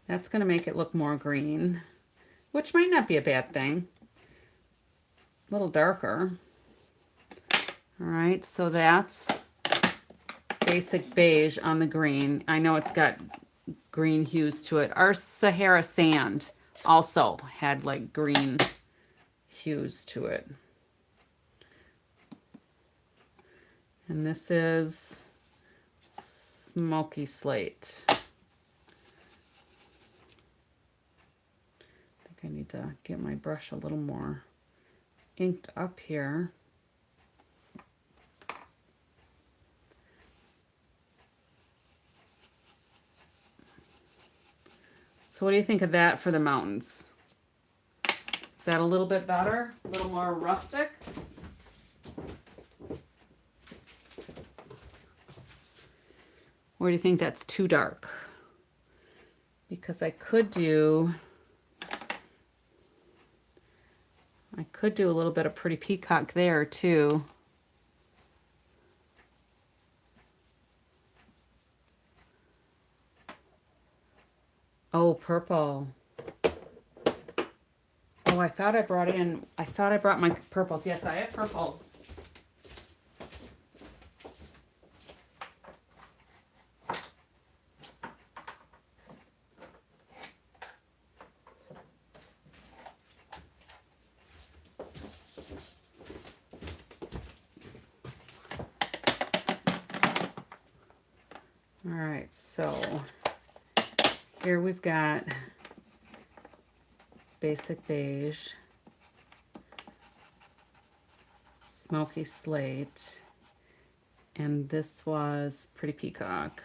That's going to make it look more green, which might not be a bad thing. a little darker. All right, so that's basic beige on the green. I know it's got green hues to it. Our Sahara sand also had like green hues to it. And this is smoky slate. I think I need to get my brush a little more inked up here. So what do you think of that for the mountains? Is that a little bit better? A little more rustic? Or do you think that's too dark? Because I could do a little bit of Pretty Peacock there too. Oh, purple. Oh, I thought I brought my purples. Yes, I have purples. All right, so here we've got basic beige, smoky slate, and this was Pretty Peacock,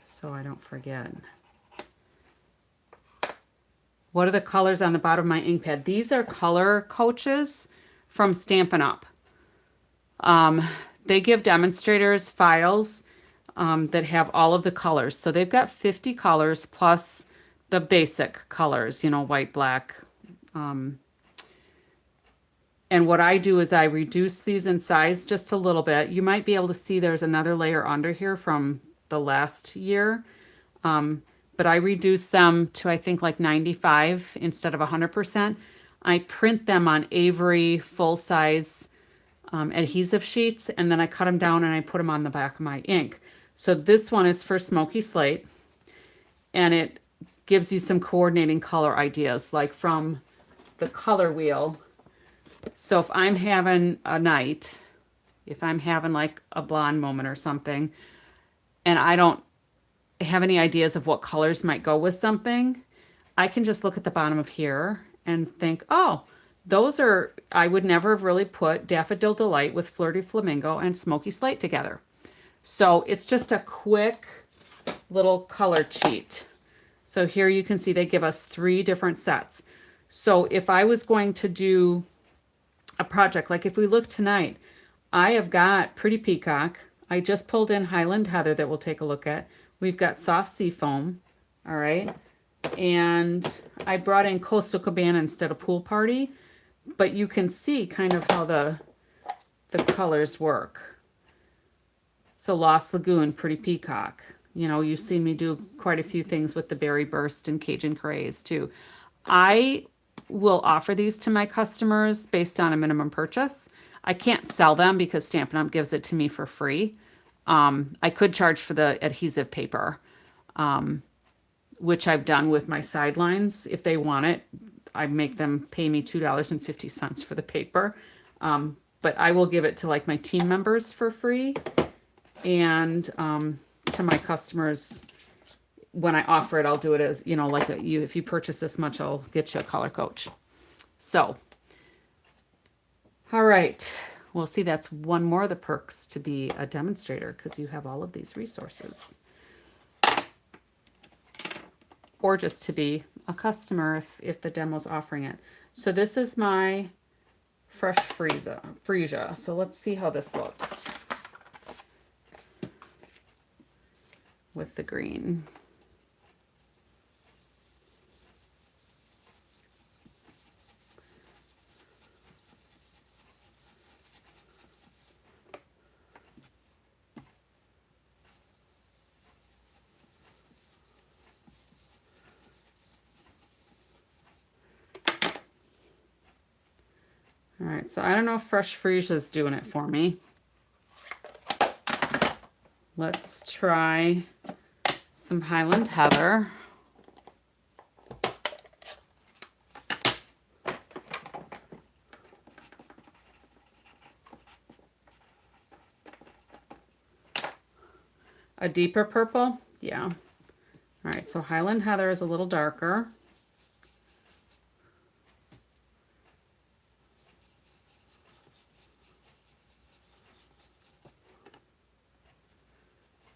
so I don't forget. What are the colors on the bottom of my ink pad? These are color coaches from Stampin' Up. They give demonstrators files that have all of the colors. So they've got 50 colors plus the basic colors, you know, white, black. And what I do is I reduce these in size just a little bit. You might be able to see there's another layer under here from the last year. But I reduce them to, I think, like 95 instead of 100%. I print them on Avery full-size adhesive sheets, and then I cut them down and I put them on the back of my ink. So this one is for smoky slate, and it gives you some coordinating color ideas, like from the color wheel. So if I'm having a night, if I'm having like a blonde moment or something, and I don't have any ideas of what colors might go with something, I can just look at the bottom of here and think, oh, those are, I would never have really put Daffodil Delight with Flirty Flamingo and Smoky Slate together. So it's just a quick little color cheat. So here you can see they give us 3 different sets. So if I was going to do a project, like if we look tonight, I have got Pretty Peacock. I just pulled in Highland Heather that we'll take a look at. We've got Soft Sea Foam, all right? And I brought in Coastal Cabana instead of Pool Party, but you can see kind of how the colors work. So Lost Lagoon, Pretty Peacock. You know, you've seen me do quite a few things with the Berry Burst and Cajun Craze too. I will offer these to my customers based on a minimum purchase. I can't sell them because Stampin' Up! Gives it to me for free. I could charge for the adhesive paper, which I've done with my sidelines. If they want it, I make them pay me $2.50 for the paper. But I will give it to like my team members for free, and to my customers, when I offer it, I'll do it as, you know, like if you purchase this much, I'll get you a color coach. So, all right. Well, see, that's one more of the perks to be a demonstrator, because you have all of these resources. Or just to be a customer if the demo's offering it. So this is my fresh freesia. So let's see how this looks with the green. All right, so I don't know if Fresh Freesia's doing it for me. Let's try some Highland Heather. A deeper purple? Yeah. All right, so Highland Heather is a little darker.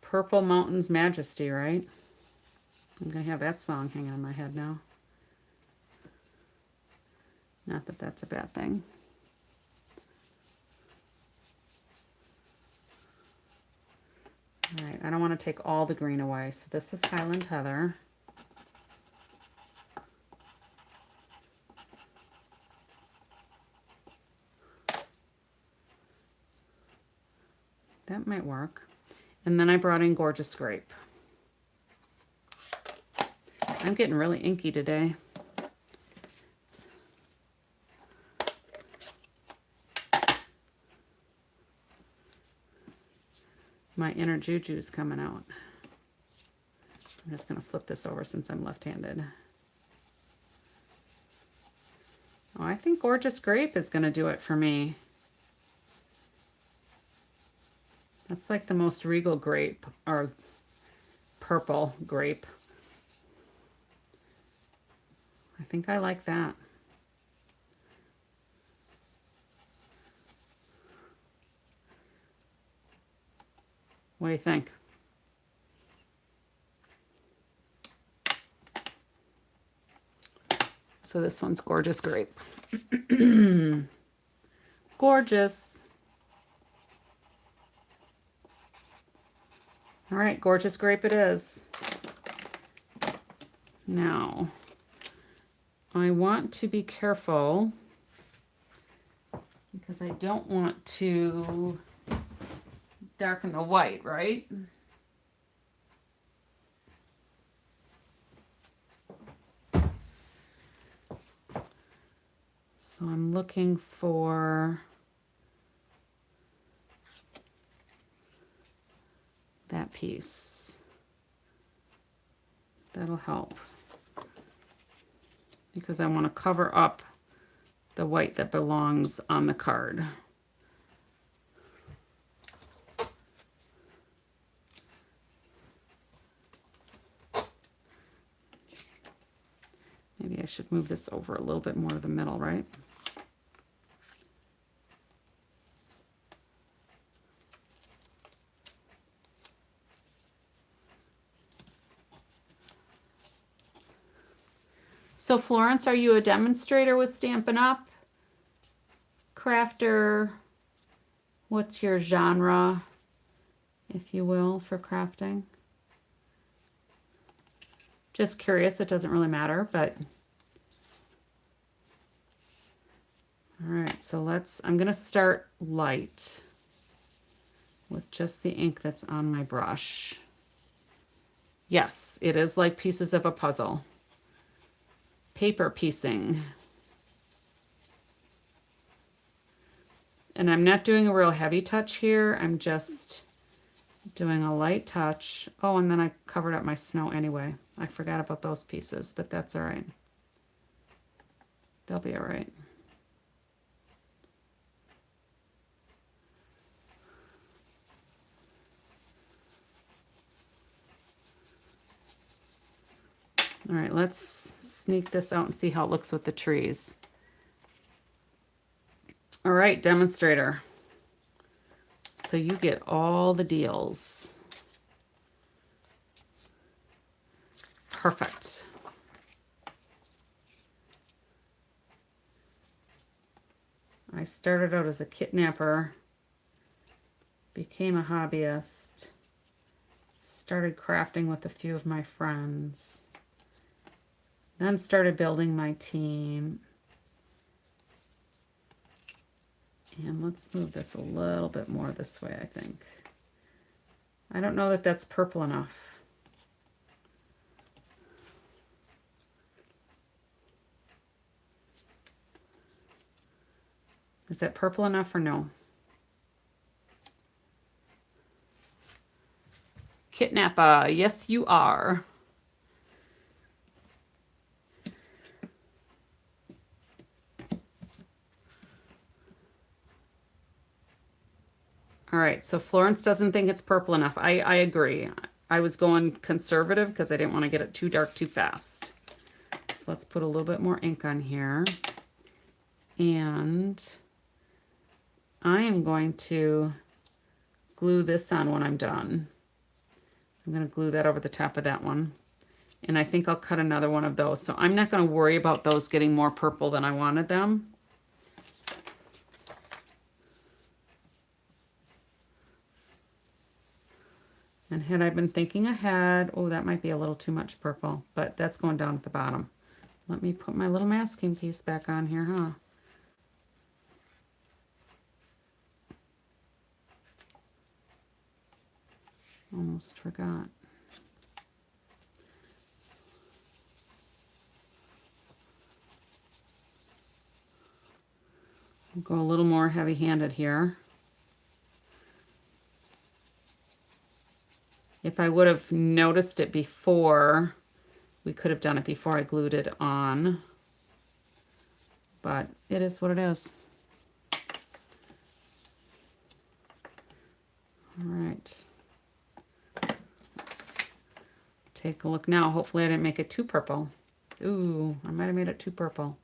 Purple Mountains Majesty, right? I'm going to have that song hanging on my head now. Not that that's a bad thing. All right, I don't want to take all the green away. So this is Highland Heather. That might work. And then I brought in Gorgeous Grape. I'm getting really inky today. My inner juju's coming out. I'm just going to flip this over since I'm left-handed. Oh, I think Gorgeous Grape is going to do it for me. That's like the most regal grape, or purple grape. I think I like that. What do you think? So this one's Gorgeous Grape. Gorgeous. All right, Gorgeous Grape it is. Now, I want to be careful because I don't want to darken the white, right? So I'm looking for that piece. That'll help because I want to cover up the white that belongs on the card. Maybe I should move this over a little bit more to the middle, right? So Florence, are you a demonstrator with Stampin' Up? Crafter? What's your genre, if you will, for crafting? Just curious, it doesn't really matter, but... All right, so I'm gonna start light with just the ink that's on my brush. Yes, it is like pieces of a puzzle. Paper piecing. And I'm not doing a real heavy touch here. I'm just doing a light touch. Oh, and then I covered up my snow anyway. I forgot about those pieces, but that's all right. They'll be all right. All right, let's sneak this out and see how it looks with the trees. All right, demonstrator. So you get all the deals. Perfect. I started out as a kitnapper, became a hobbyist, started crafting with a few of my friends, then started building my team. And let's move this a little bit more this way, I think. I don't know that that's purple enough. Is that purple enough or no? Kidnapper, yes you are. All right, so Florence doesn't think it's purple enough. I agree. I was going conservative because I didn't want to get it too dark too fast. So let's put a little bit more ink on here. And I am going to glue this on when I'm done. I'm going to glue that over the top of that one. And I think I'll cut another one of those. So I'm not going to worry about those getting more purple than I wanted them. And had I been thinking ahead, oh, that might be a little too much purple, but that's going down at the bottom. Let me put my little masking piece back on here, huh? Almost forgot. I'll go a little more heavy-handed here. If I would have noticed it before, we could have done it before I glued it on. But it is what it is. All right. Let's take a look now. Hopefully I didn't make it too purple. Ooh, I might have made it too purple.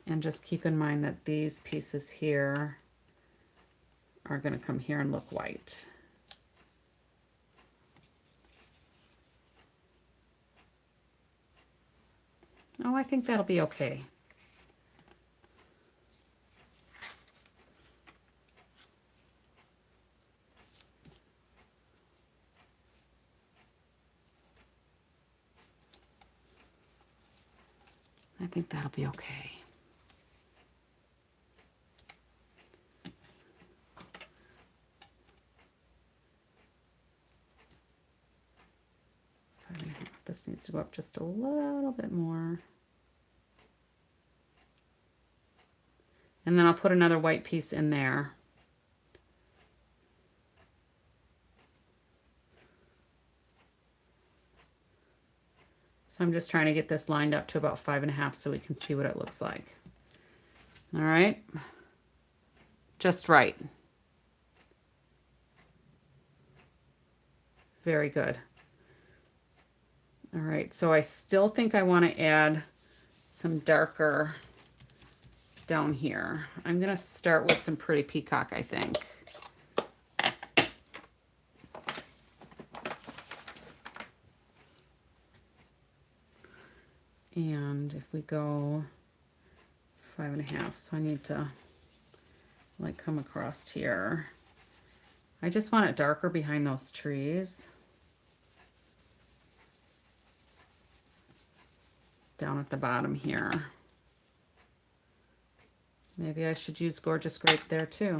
And just keep in mind that these pieces here are going to come here and look white. Oh, I think that'll be okay. I think that'll be okay. This needs to go up just a little bit more. And then I'll put another white piece in there. So I'm just trying to get this lined up to about 5.5 so we can see what it looks like. All right. Just right. Very good. All right, so I still think I want to add some darker down here. I'm going to start with some Pretty Peacock, I think. And if we go 5.5, so I need to like come across here. I just want it darker behind those trees. Down at the bottom here. Maybe I should use Gorgeous Grape there too.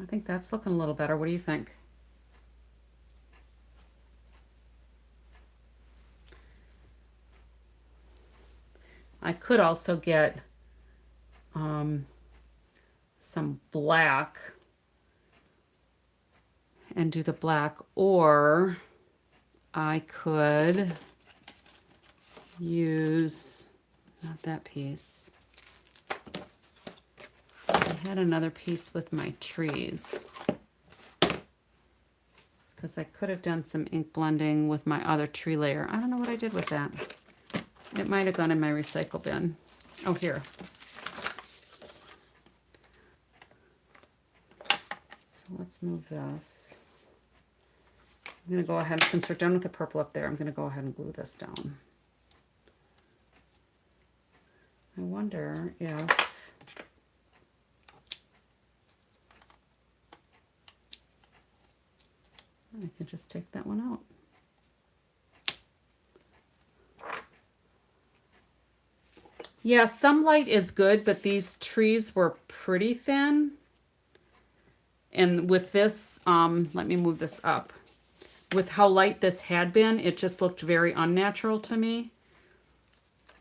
I think that's looking a little better. What do you think? I could also get some black and do the black, or I could use, not that piece. I had another piece with my trees because I could have done some ink blending with my other tree layer. I don't know what I did with that. It might have gone in my recycle bin. Oh, here. So let's move this. I'm going to go ahead, since we're done with the purple up there, I'm going to go ahead and glue this down. I wonder if I could just take that one out. Yeah, some light is good, but these trees were pretty thin. And with this, let me move this up. With how light this had been, it just looked very unnatural to me.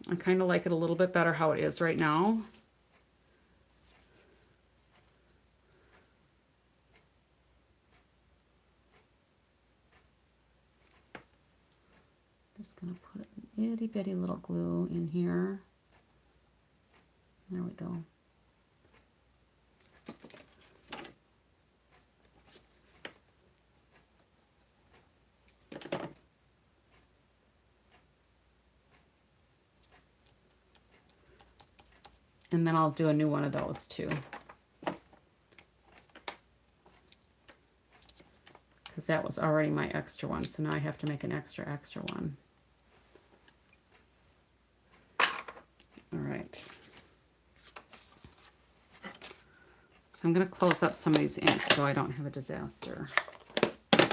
I kind of like it a little bit better how it is right now. Just gonna put a itty bitty little glue in here. There we go. And then I'll do a new one of those too. Because that was already my extra one, so now I have to make an extra one. All right. So I'm going to close up some of these inks so I don't have a disaster. All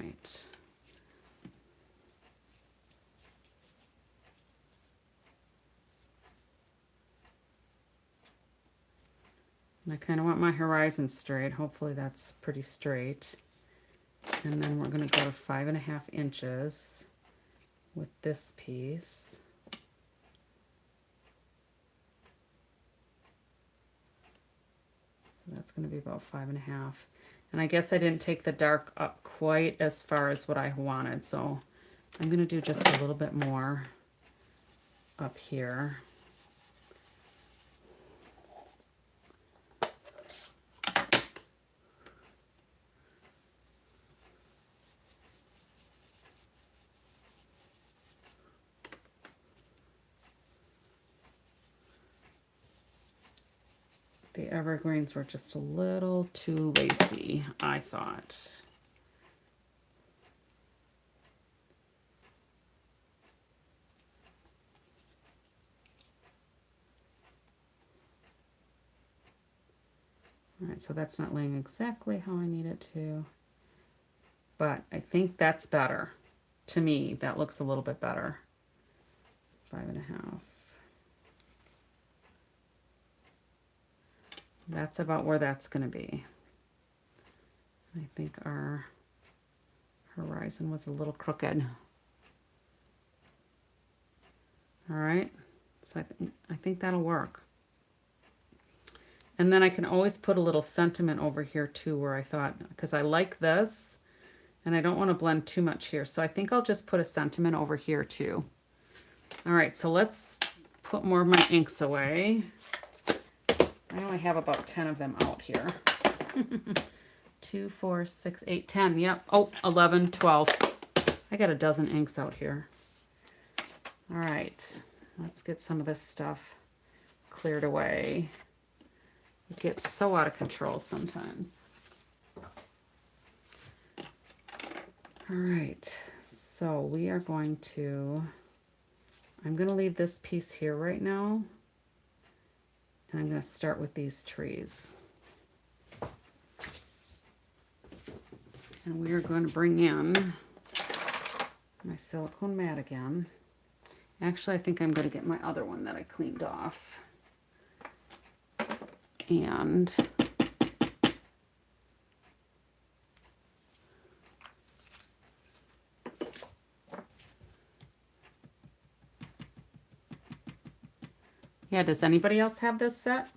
right. And I kind of want my horizon straight. Hopefully that's pretty straight. And then we're going to go to 5.5 inches with this piece. So that's going to be about 5.5. And I guess I didn't take the dark up quite as far as what I wanted. So I'm going to do just a little bit more up here. The evergreens were just a little too lacy, I thought. All right, so that's not laying exactly how I need it to, but I think that's better. To me, that looks a little bit better. 5.5. That's about where that's going to be. I think our horizon was a little crooked. All right, so I think that'll work. And then I can always put a little sentiment over here too, where I thought, because I like this and I don't want to blend too much here. So I think I'll just put a sentiment over here too. All right, so let's put more of my inks away. I only have about 10 of them out here. 2, 4, 6, 8, 10. Yep. Oh, 11, 12. I got a dozen inks out here. All right. Let's get some of this stuff cleared away. It gets so out of control sometimes. All right. So we are going to... I'm going to leave this piece here right now. And I'm going to start with these trees. And we are going to bring in my silicone mat again. Actually, I think I'm going to get my other one that I cleaned off. And yeah, does anybody else have this set?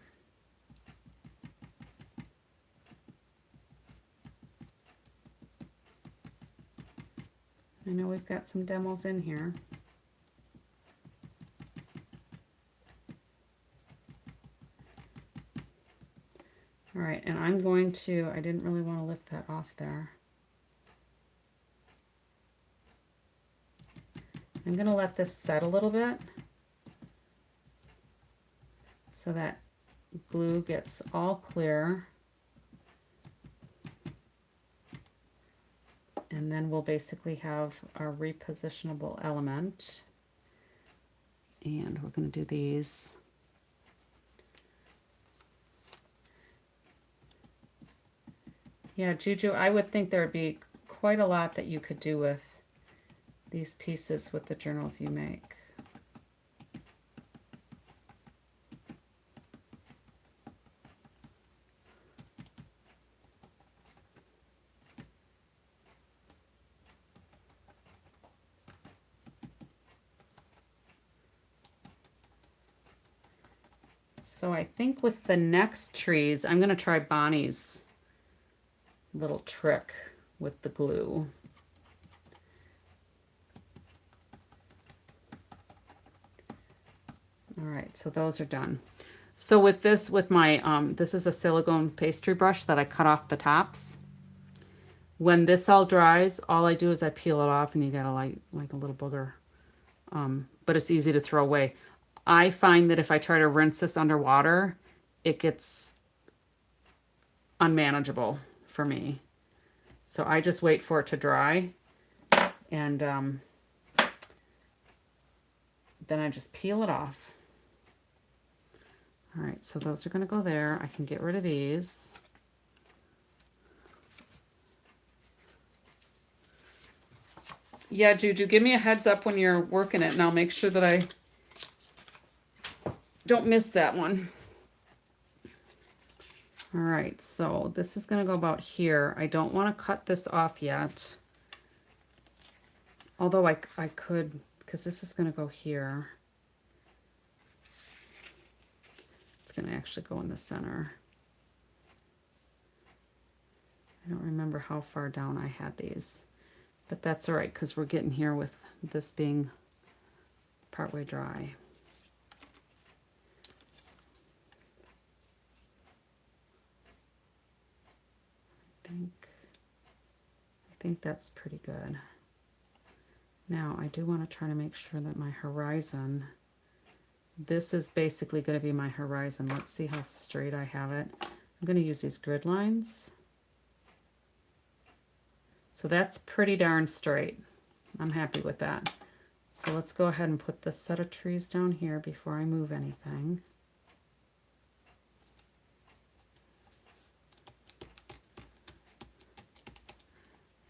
I know we've got some demos in here. All right, and I'm going to, I didn't really want to lift that off there. I'm going to let this set a little bit so that glue gets all clear. And then we'll basically have our repositionable element. And we're going to do these. Yeah, Juju, I would think there would be quite a lot that you could do with these pieces with the journals you make. So I think with the next trees, I'm going to try Bonnie's little trick with the glue. All right, so those are done. So with this, with my, this is a silicone pastry brush that I cut off the tops. When this all dries, all I do is I peel it off and you get a like a little booger. But it's easy to throw away. I find that if I try to rinse this underwater, it gets unmanageable for me. So I just wait for it to dry, and then I just peel it off. All right, so those are going to go there. I can get rid of these. Yeah, Juju, give me a heads up when you're working it, and I'll make sure that I don't miss that one. All right, so this is going to go about here. I don't want to cut this off yet. Although I could, because this is going to go here. It's going to actually go in the center. I don't remember how far down I had these. But that's all right, because we're getting here with this being partway dry. I think that's pretty good. Now I do want to try to make sure that my horizon, this is basically going to be my horizon. Let's see how straight I have it. I'm going to use these grid lines. So that's pretty darn straight. I'm happy with that. So let's go ahead and put this set of trees down here before I move anything.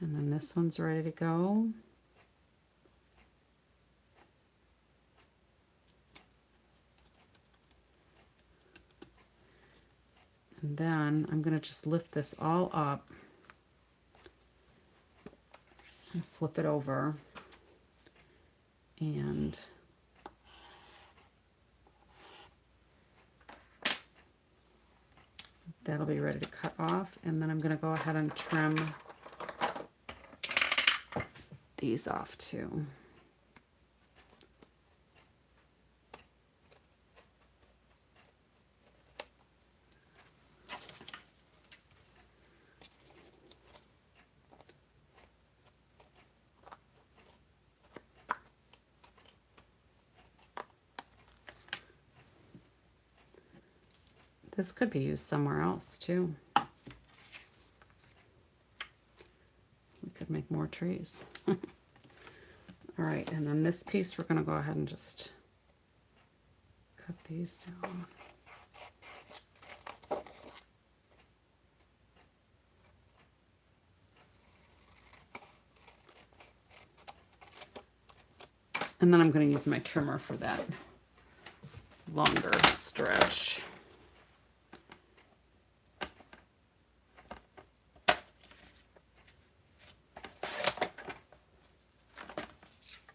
And then this one's ready to go. And then I'm going to just lift this all up and flip it over. And that'll be ready to cut off. And then I'm going to go ahead and trim these off too. This could be used somewhere else too. We could make more trees. All right, and then this piece, we're going to go ahead and just cut these down. And then I'm going to use my trimmer for that longer stretch.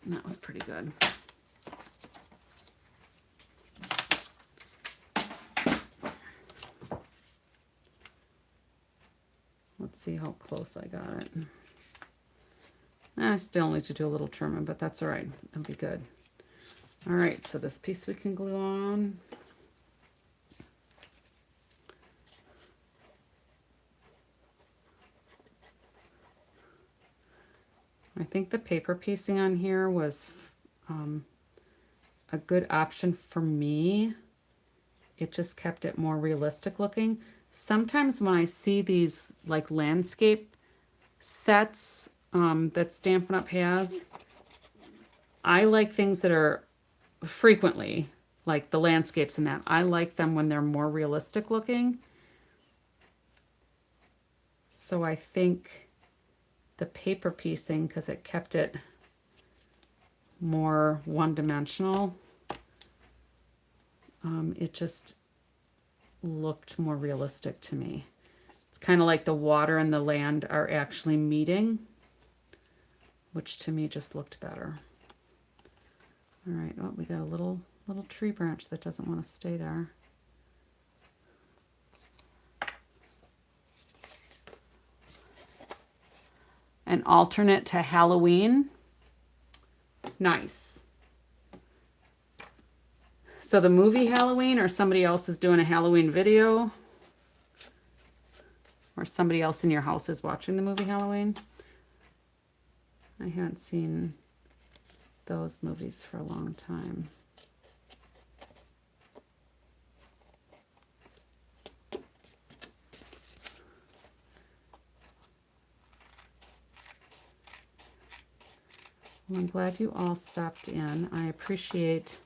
And that was pretty good. Let's see how close I got it. I still need to do a little trimming, but that's all right. That'll be good. All right, so this piece we can glue on. I think the paper piecing on here was a good option for me. It just kept it more realistic looking. Sometimes when I see these like landscape sets that Stampin' Up! Has, I like things that are frequently, like the landscapes and that, I like them when they're more realistic looking. So I think the paper piecing, because it kept it more one-dimensional, it just looked more realistic to me. It's kind of like the water and the land are actually meeting, which to me just looked better. All right, well, we got a little tree branch that doesn't want to stay there. an alternate to Halloween. Nice. So the movie Halloween, or somebody else is doing a Halloween video, or somebody else in your house is watching the movie Halloween. I haven't seen those movies for a long time. Well, I'm glad you all stopped in. I appreciate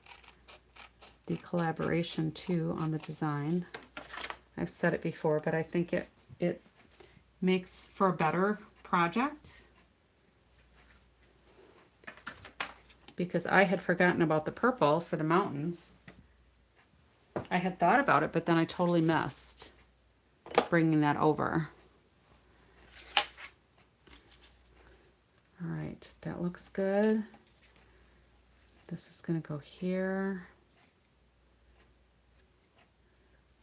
the collaboration too on the design. I've said it before, but I think it makes for a better project, because I had forgotten about the purple for the mountains. I had thought about it, but then I totally missed bringing that over. All right, that looks good. This is going to go here.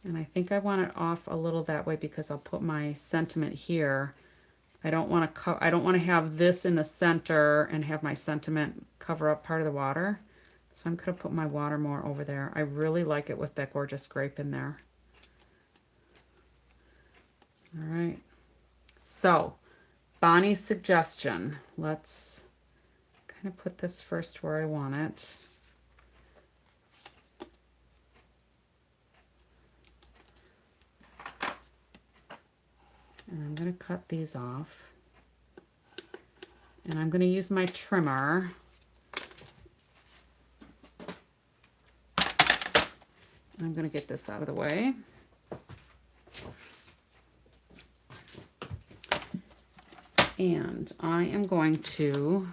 And I think I want it off a little that way because I'll put my sentiment here. I don't want to have this in the center and have my sentiment cover up part of the water. So I'm going to put my water more over there. I really like it with that gorgeous grape in there. All right. So Bonnie's suggestion. Let's kind of put this first where I want it. And I'm going to cut these off. And I'm going to use my trimmer. I'm going to get this out of the way. And I am going to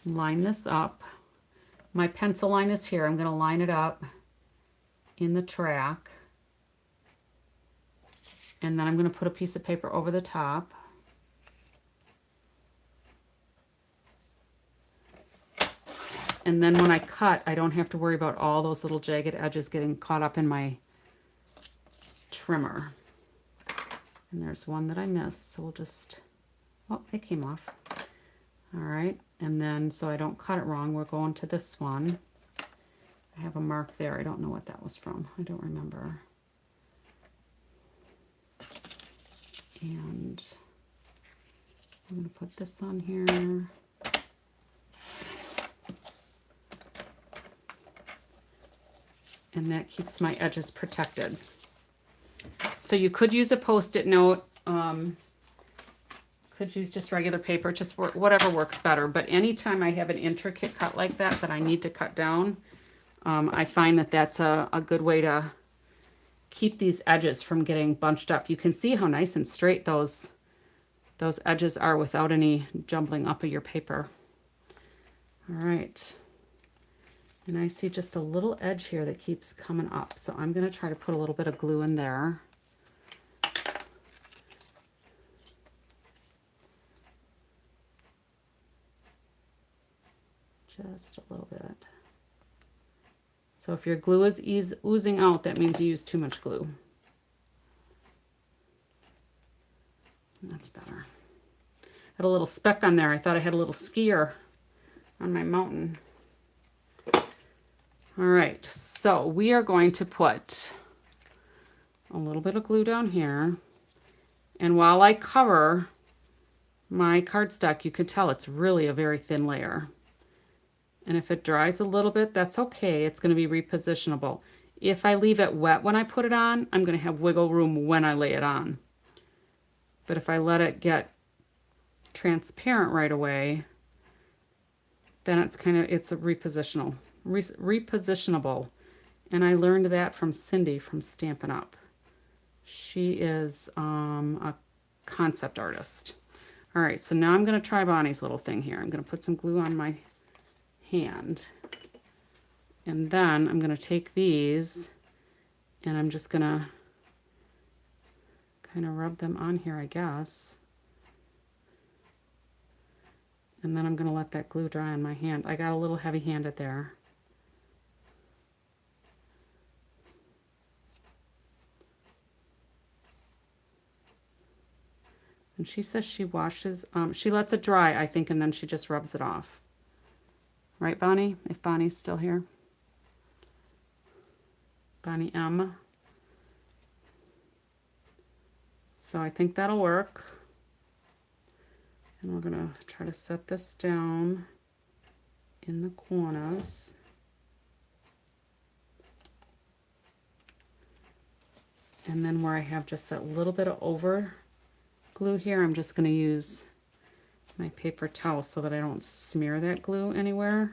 line this up. My pencil line is here. I'm going to line it up in the track. And then I'm going to put a piece of paper over the top. And then when I cut, I don't have to worry about all those little jagged edges getting caught up in my trimmer. And there's one that I missed, so we'll just, oh, it came off. All right, and then so I don't cut it wrong, we're going to this one. I have a mark there. I don't know what that was from. I don't remember. And I'm going to put this on here. And that keeps my edges protected. So you could use a Post-it note, could use just regular paper, just whatever works better. But anytime I have an intricate cut like that I need to cut down, I find that that's a good way to keep these edges from getting bunched up. You can see how nice and straight those edges are without any jumbling up of your paper. All right. And I see just a little edge here that keeps coming up. So I'm going to try to put a little bit of glue in there. Just a little bit. So if your glue is oozing out, that means you use too much glue. That's better. Had a little speck on there. I thought I had a little skier on my mountain. All right, so we are going to put a little bit of glue down here. And while I cover my cardstock, you can tell it's really a very thin layer. And if it dries a little bit, that's okay. It's going to be repositionable. If I leave it wet when I put it on, I'm going to have wiggle room when I lay it on. But if I let it get transparent right away, then it's a repositionable. And I learned that from Cindy from Stampin' Up. She is a concept artist. All right, so now I'm going to try Bonnie's little thing here. I'm going to put some glue on my hand. And then I'm going to take these and I'm just going to kind of rub them on here, I guess. And then I'm going to let that glue dry on my hand. I got a little heavy-handed there. And she says she washes, she lets it dry, I think, and then she just rubs it off. Right, Bonnie? If Bonnie's still here. Bonnie M. So I think that'll work. And we're going to try to set this down in the corners. And then where I have just a little bit of over glue here, I'm just going to use my paper towel so that I don't smear that glue anywhere.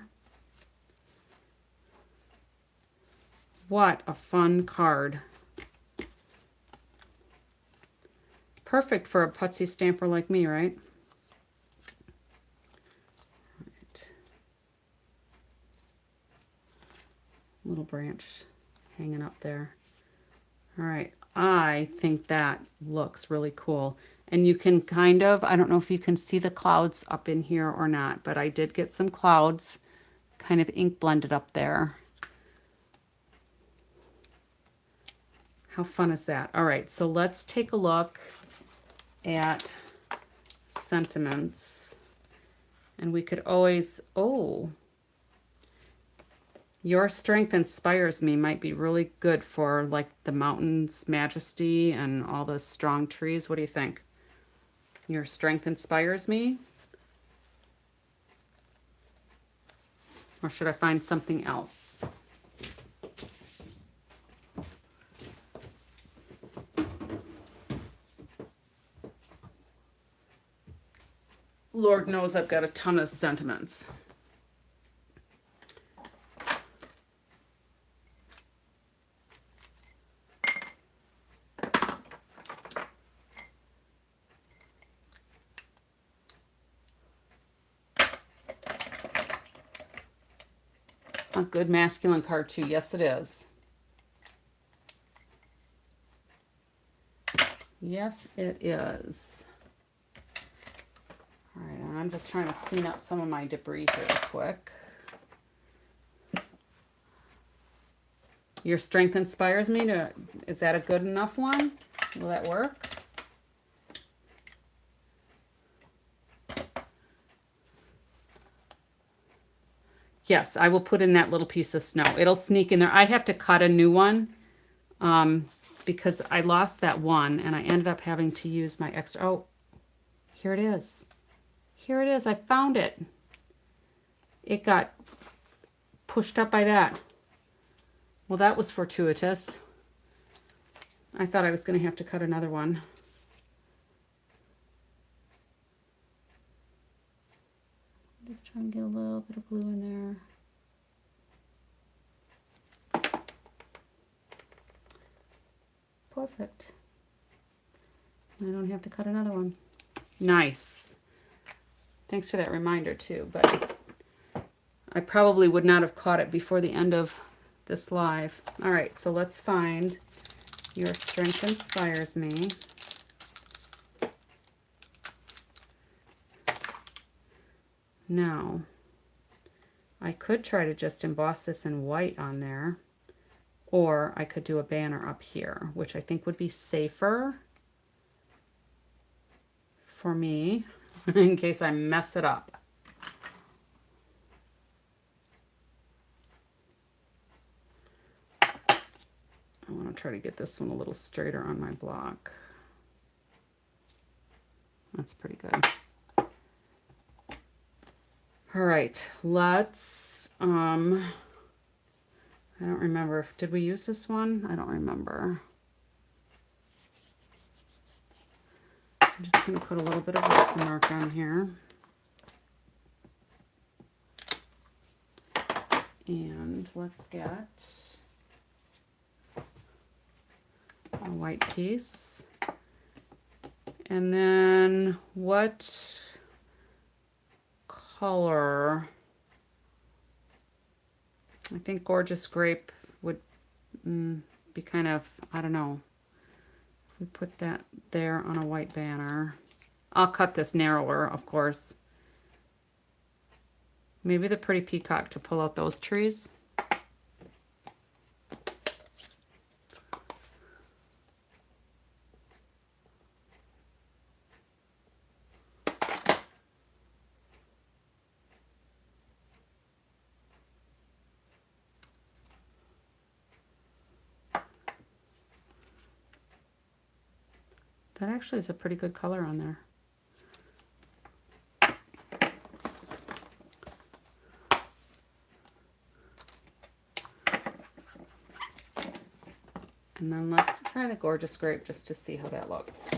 What a fun card. Perfect for a putsy stamper like me, right? Right. Little branch hanging up there. All right, I think that looks really cool. And you can kind of, I don't know if you can see the clouds up in here or not, but I did get some clouds kind of ink blended up there. How fun is that? All right, so let's take a look at sentiments. And we could always, oh, your strength inspires me might be really good for like the mountain's majesty and all the strong trees. What do you think? Your strength inspires me? Or should I find something else? Lord knows I've got a ton of sentiments. A good masculine card too. Yes, it is. Yes, it is. All right, and I'm just trying to clean up some of my debris here quick. Your strength inspires me to, is that a good enough one? Will that work? Yes, I will put in that little piece of snow. It'll sneak in there. I have to cut a new one because I lost that one and I ended up having to use my extra. Oh, here it is. Here it is. I found it. It got pushed up by that. Well, that was fortuitous. I thought I was going to have to cut another one. Just trying to get a little bit of glue in there. Perfect. I don't have to cut another one. Nice. Thanks for that reminder too, but I probably would not have caught it before the end of this live. All right, so let's find Your Strength Inspires Me. Now, I could try to just emboss this in white on there, or I could do a banner up here, which I think would be safer for me in case I mess it up. I want to try to get this one a little straighter on my block. That's pretty good. All right, let's, I don't remember. Did we use this one? I don't remember. I'm just going to put a little bit of lesson mark on here. And let's get a white piece. And then what color? I think Gorgeous Grape would be kind of, I don't know. If we put that there on a white banner. I'll cut this narrower, of course. Maybe the Pretty Peacock to pull out those trees. That actually is a pretty good color on there. And then let's try the Gorgeous Grape just to see how that looks.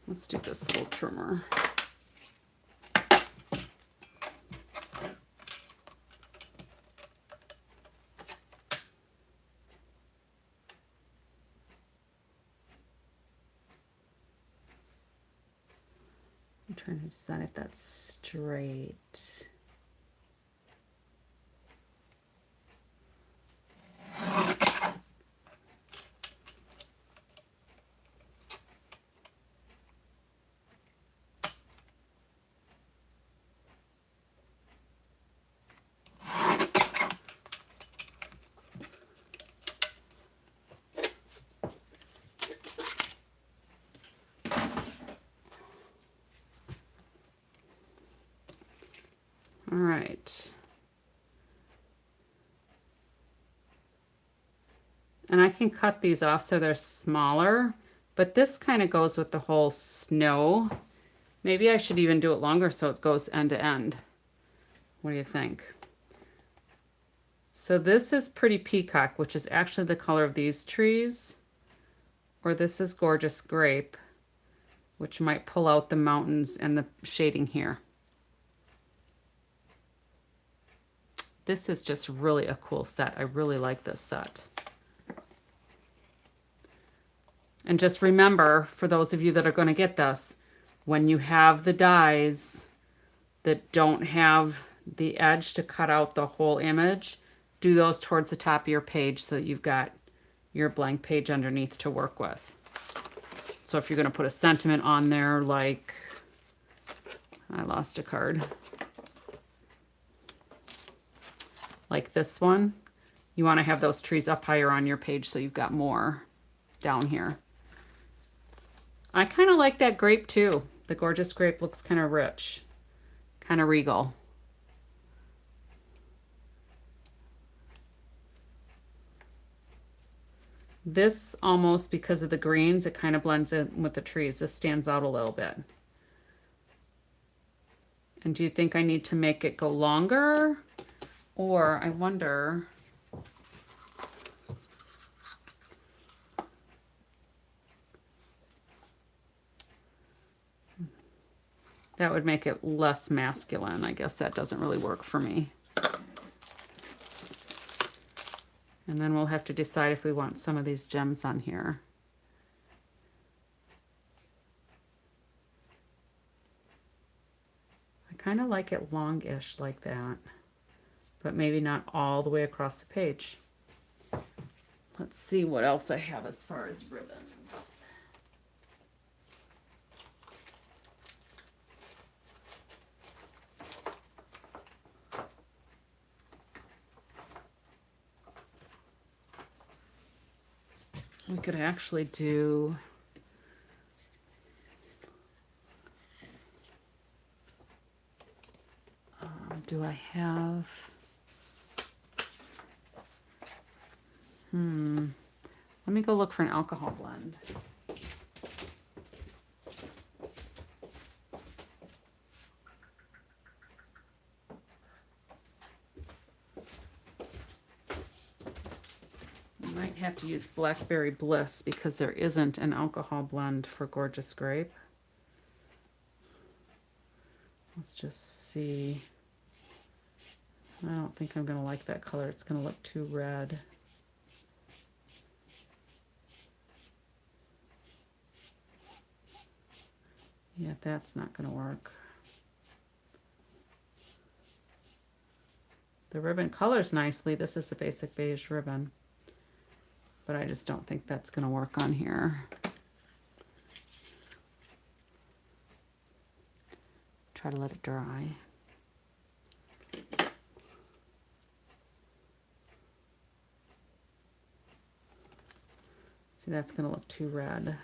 Let's do this little trimmer. I'm trying to decide if that's straight. All right. And I can cut these off so they're smaller, but this kind of goes with the whole snow. Maybe I should even do it longer so it goes end to end. What do you think? So this is Pretty Peacock, which is actually the color of these trees. Or this is Gorgeous Grape, which might pull out the mountains and the shading here. This is just really a cool set. I really like this set. And just remember, for those of you that are going to get this, when you have the dies that don't have the edge to cut out the whole image, do those towards the top of your page so that you've got your blank page underneath to work with. So if you're going to put a sentiment on there, like, I lost a card. Like this one, you want to have those trees up higher on your page so you've got more down here. I kind of like that grape too. The Gorgeous Grape looks kind of rich, kind of regal. This almost, because of the greens, it kind of blends in with the trees. This stands out a little bit. And do you think I need to make it go longer? Or I wonder, that would make it less masculine. I guess that doesn't really work for me. And then we'll have to decide if we want some of these gems on here. I kind of like it longish like that, but maybe not all the way across the page. Let's see what else I have as far as ribbons. We could actually do do I have let me go look for an alcohol blend. I might have to use Blackberry Bliss because there isn't an alcohol blend for Gorgeous Grape. Let's just see. I don't think I'm going to like that color. It's going to look too red. Yeah, that's not going to work. The The ribbon colors nicely. This is a basic beige ribbon, but I just don't think that's going to work on here. Try to let it dry. See, that's going to look too red.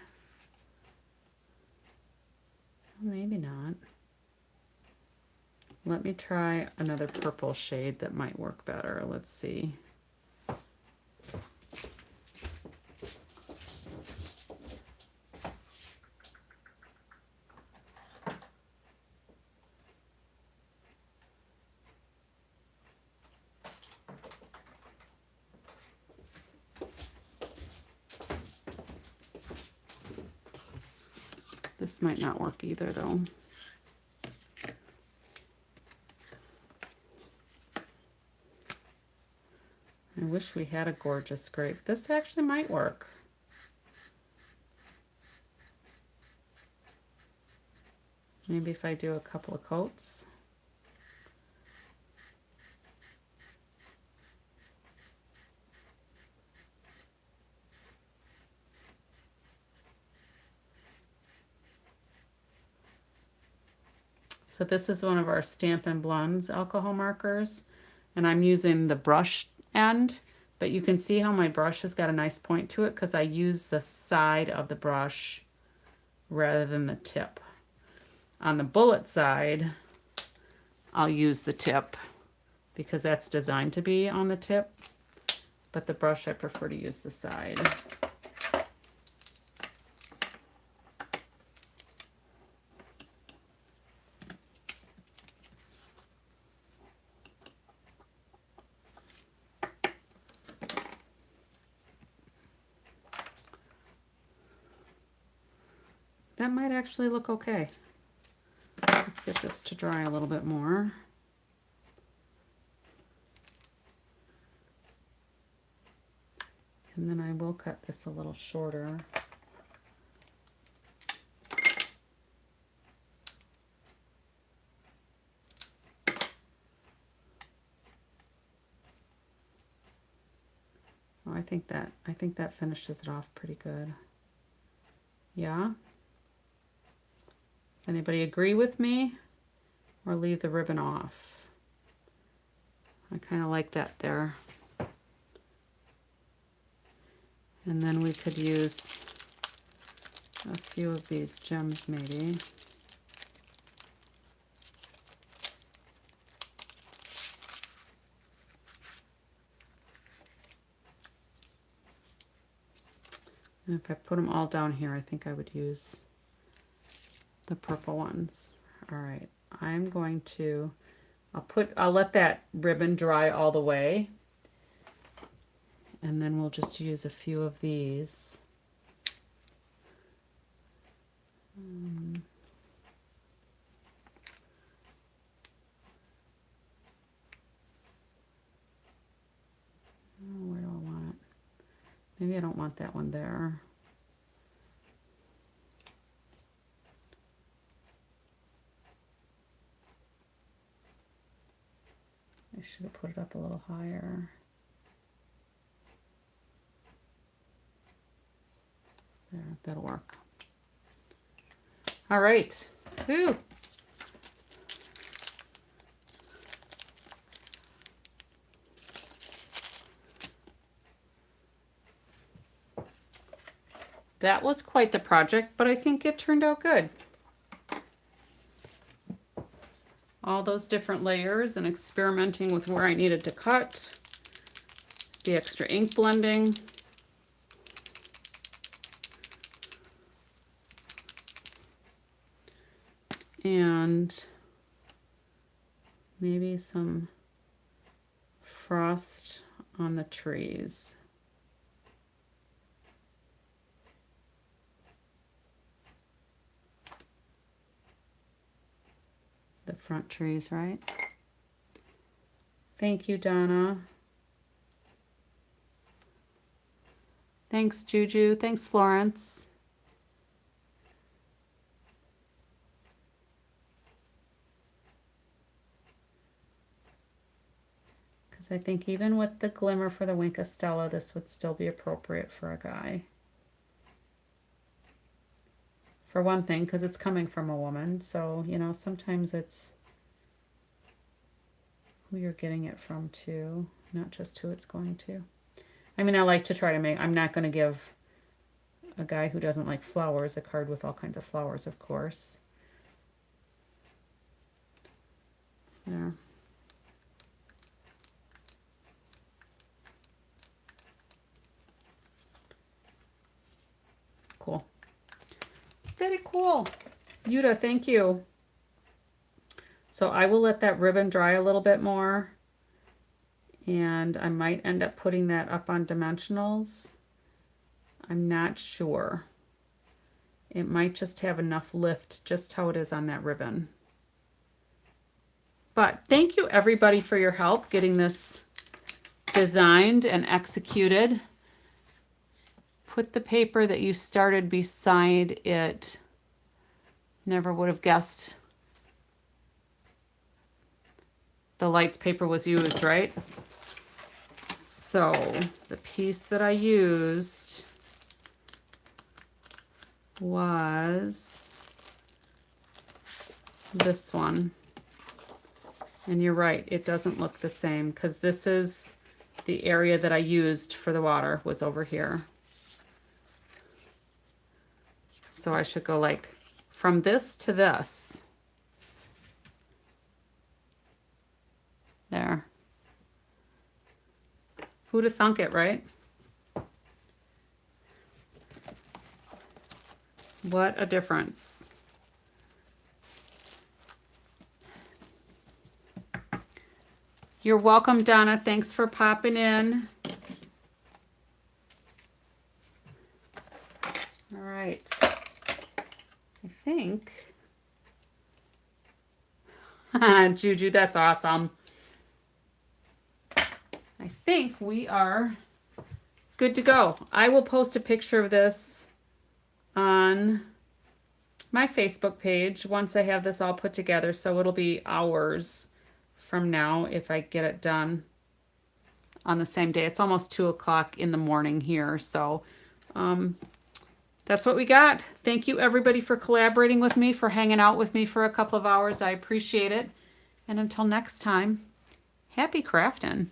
Maybe not. Let me try another purple shade that might work better. Let's see. This might not work either, though. I wish we had a gorgeous grape. This actually might work. Maybe if I do a couple of coats. So this is one of our Stampin' Blends alcohol markers, and I'm using the brush end, but you can see how my brush has got a nice point to it because I use the side of the brush rather than the tip. On the bullet side, I'll use the tip because that's designed to be on the tip, but the brush I prefer to use the side. That might actually look okay. Let's get this to dry a little bit more. And then I will cut this a little shorter. Oh, I think that finishes it off pretty good. Yeah? Does anybody agree with me or leave the ribbon off? I kind of like that there. And then we could use a few of these gems maybe. And if I put them all down here, I think I would use the purple ones. All right, I'm going to, I'll let that ribbon dry all the way. And then we'll just use a few of these. Oh, where do I want it? Maybe I don't want that one there. I should have put it up a little higher. There, that'll work. All right. Whew. That was quite the project, but I think it turned out good. All those different layers and experimenting with where I needed to cut, the extra ink blending. And maybe some frost on the trees. The front trees, right? Thank you, Donna. Thanks, Juju. Thanks, Florence. Because I think even with the glimmer for the Wink of Stella, this would still be appropriate for a guy. For one thing, because it's coming from a woman. So, you know, sometimes it's who you're getting it from too, not just who it's going to. I mean, I like to try to make, I'm not going to give a guy who doesn't like flowers a card with all kinds of flowers, of course. There. Cool. Very cool. Yuta, thank you. So I will let that ribbon dry a little bit more. And I might end up putting that up on dimensionals. I'm not sure. It might just have enough lift just how it is on that ribbon. But thank you everybody for your help getting this designed and executed. Put the paper that you started beside it. Never would have guessed the lights paper was used, right? So the piece that I used was this one. And you're right, it doesn't look the same because this is the area that I used for the water was over here. So I should go like from this to this. There. Who'd have thunk it, right? What a difference. You're welcome, Donna. Thanks for popping in. All right. I think. Juju, that's awesome. I think we are good to go. I will post a picture of this on my Facebook page once I have this all put together. So it'll be hours from now if I get it done on the same day. It's almost 2 o'clock in the morning here. So that's what we got. Thank you everybody for collaborating with me, for hanging out with me for a couple of hours. I appreciate it. And until next time, happy crafting.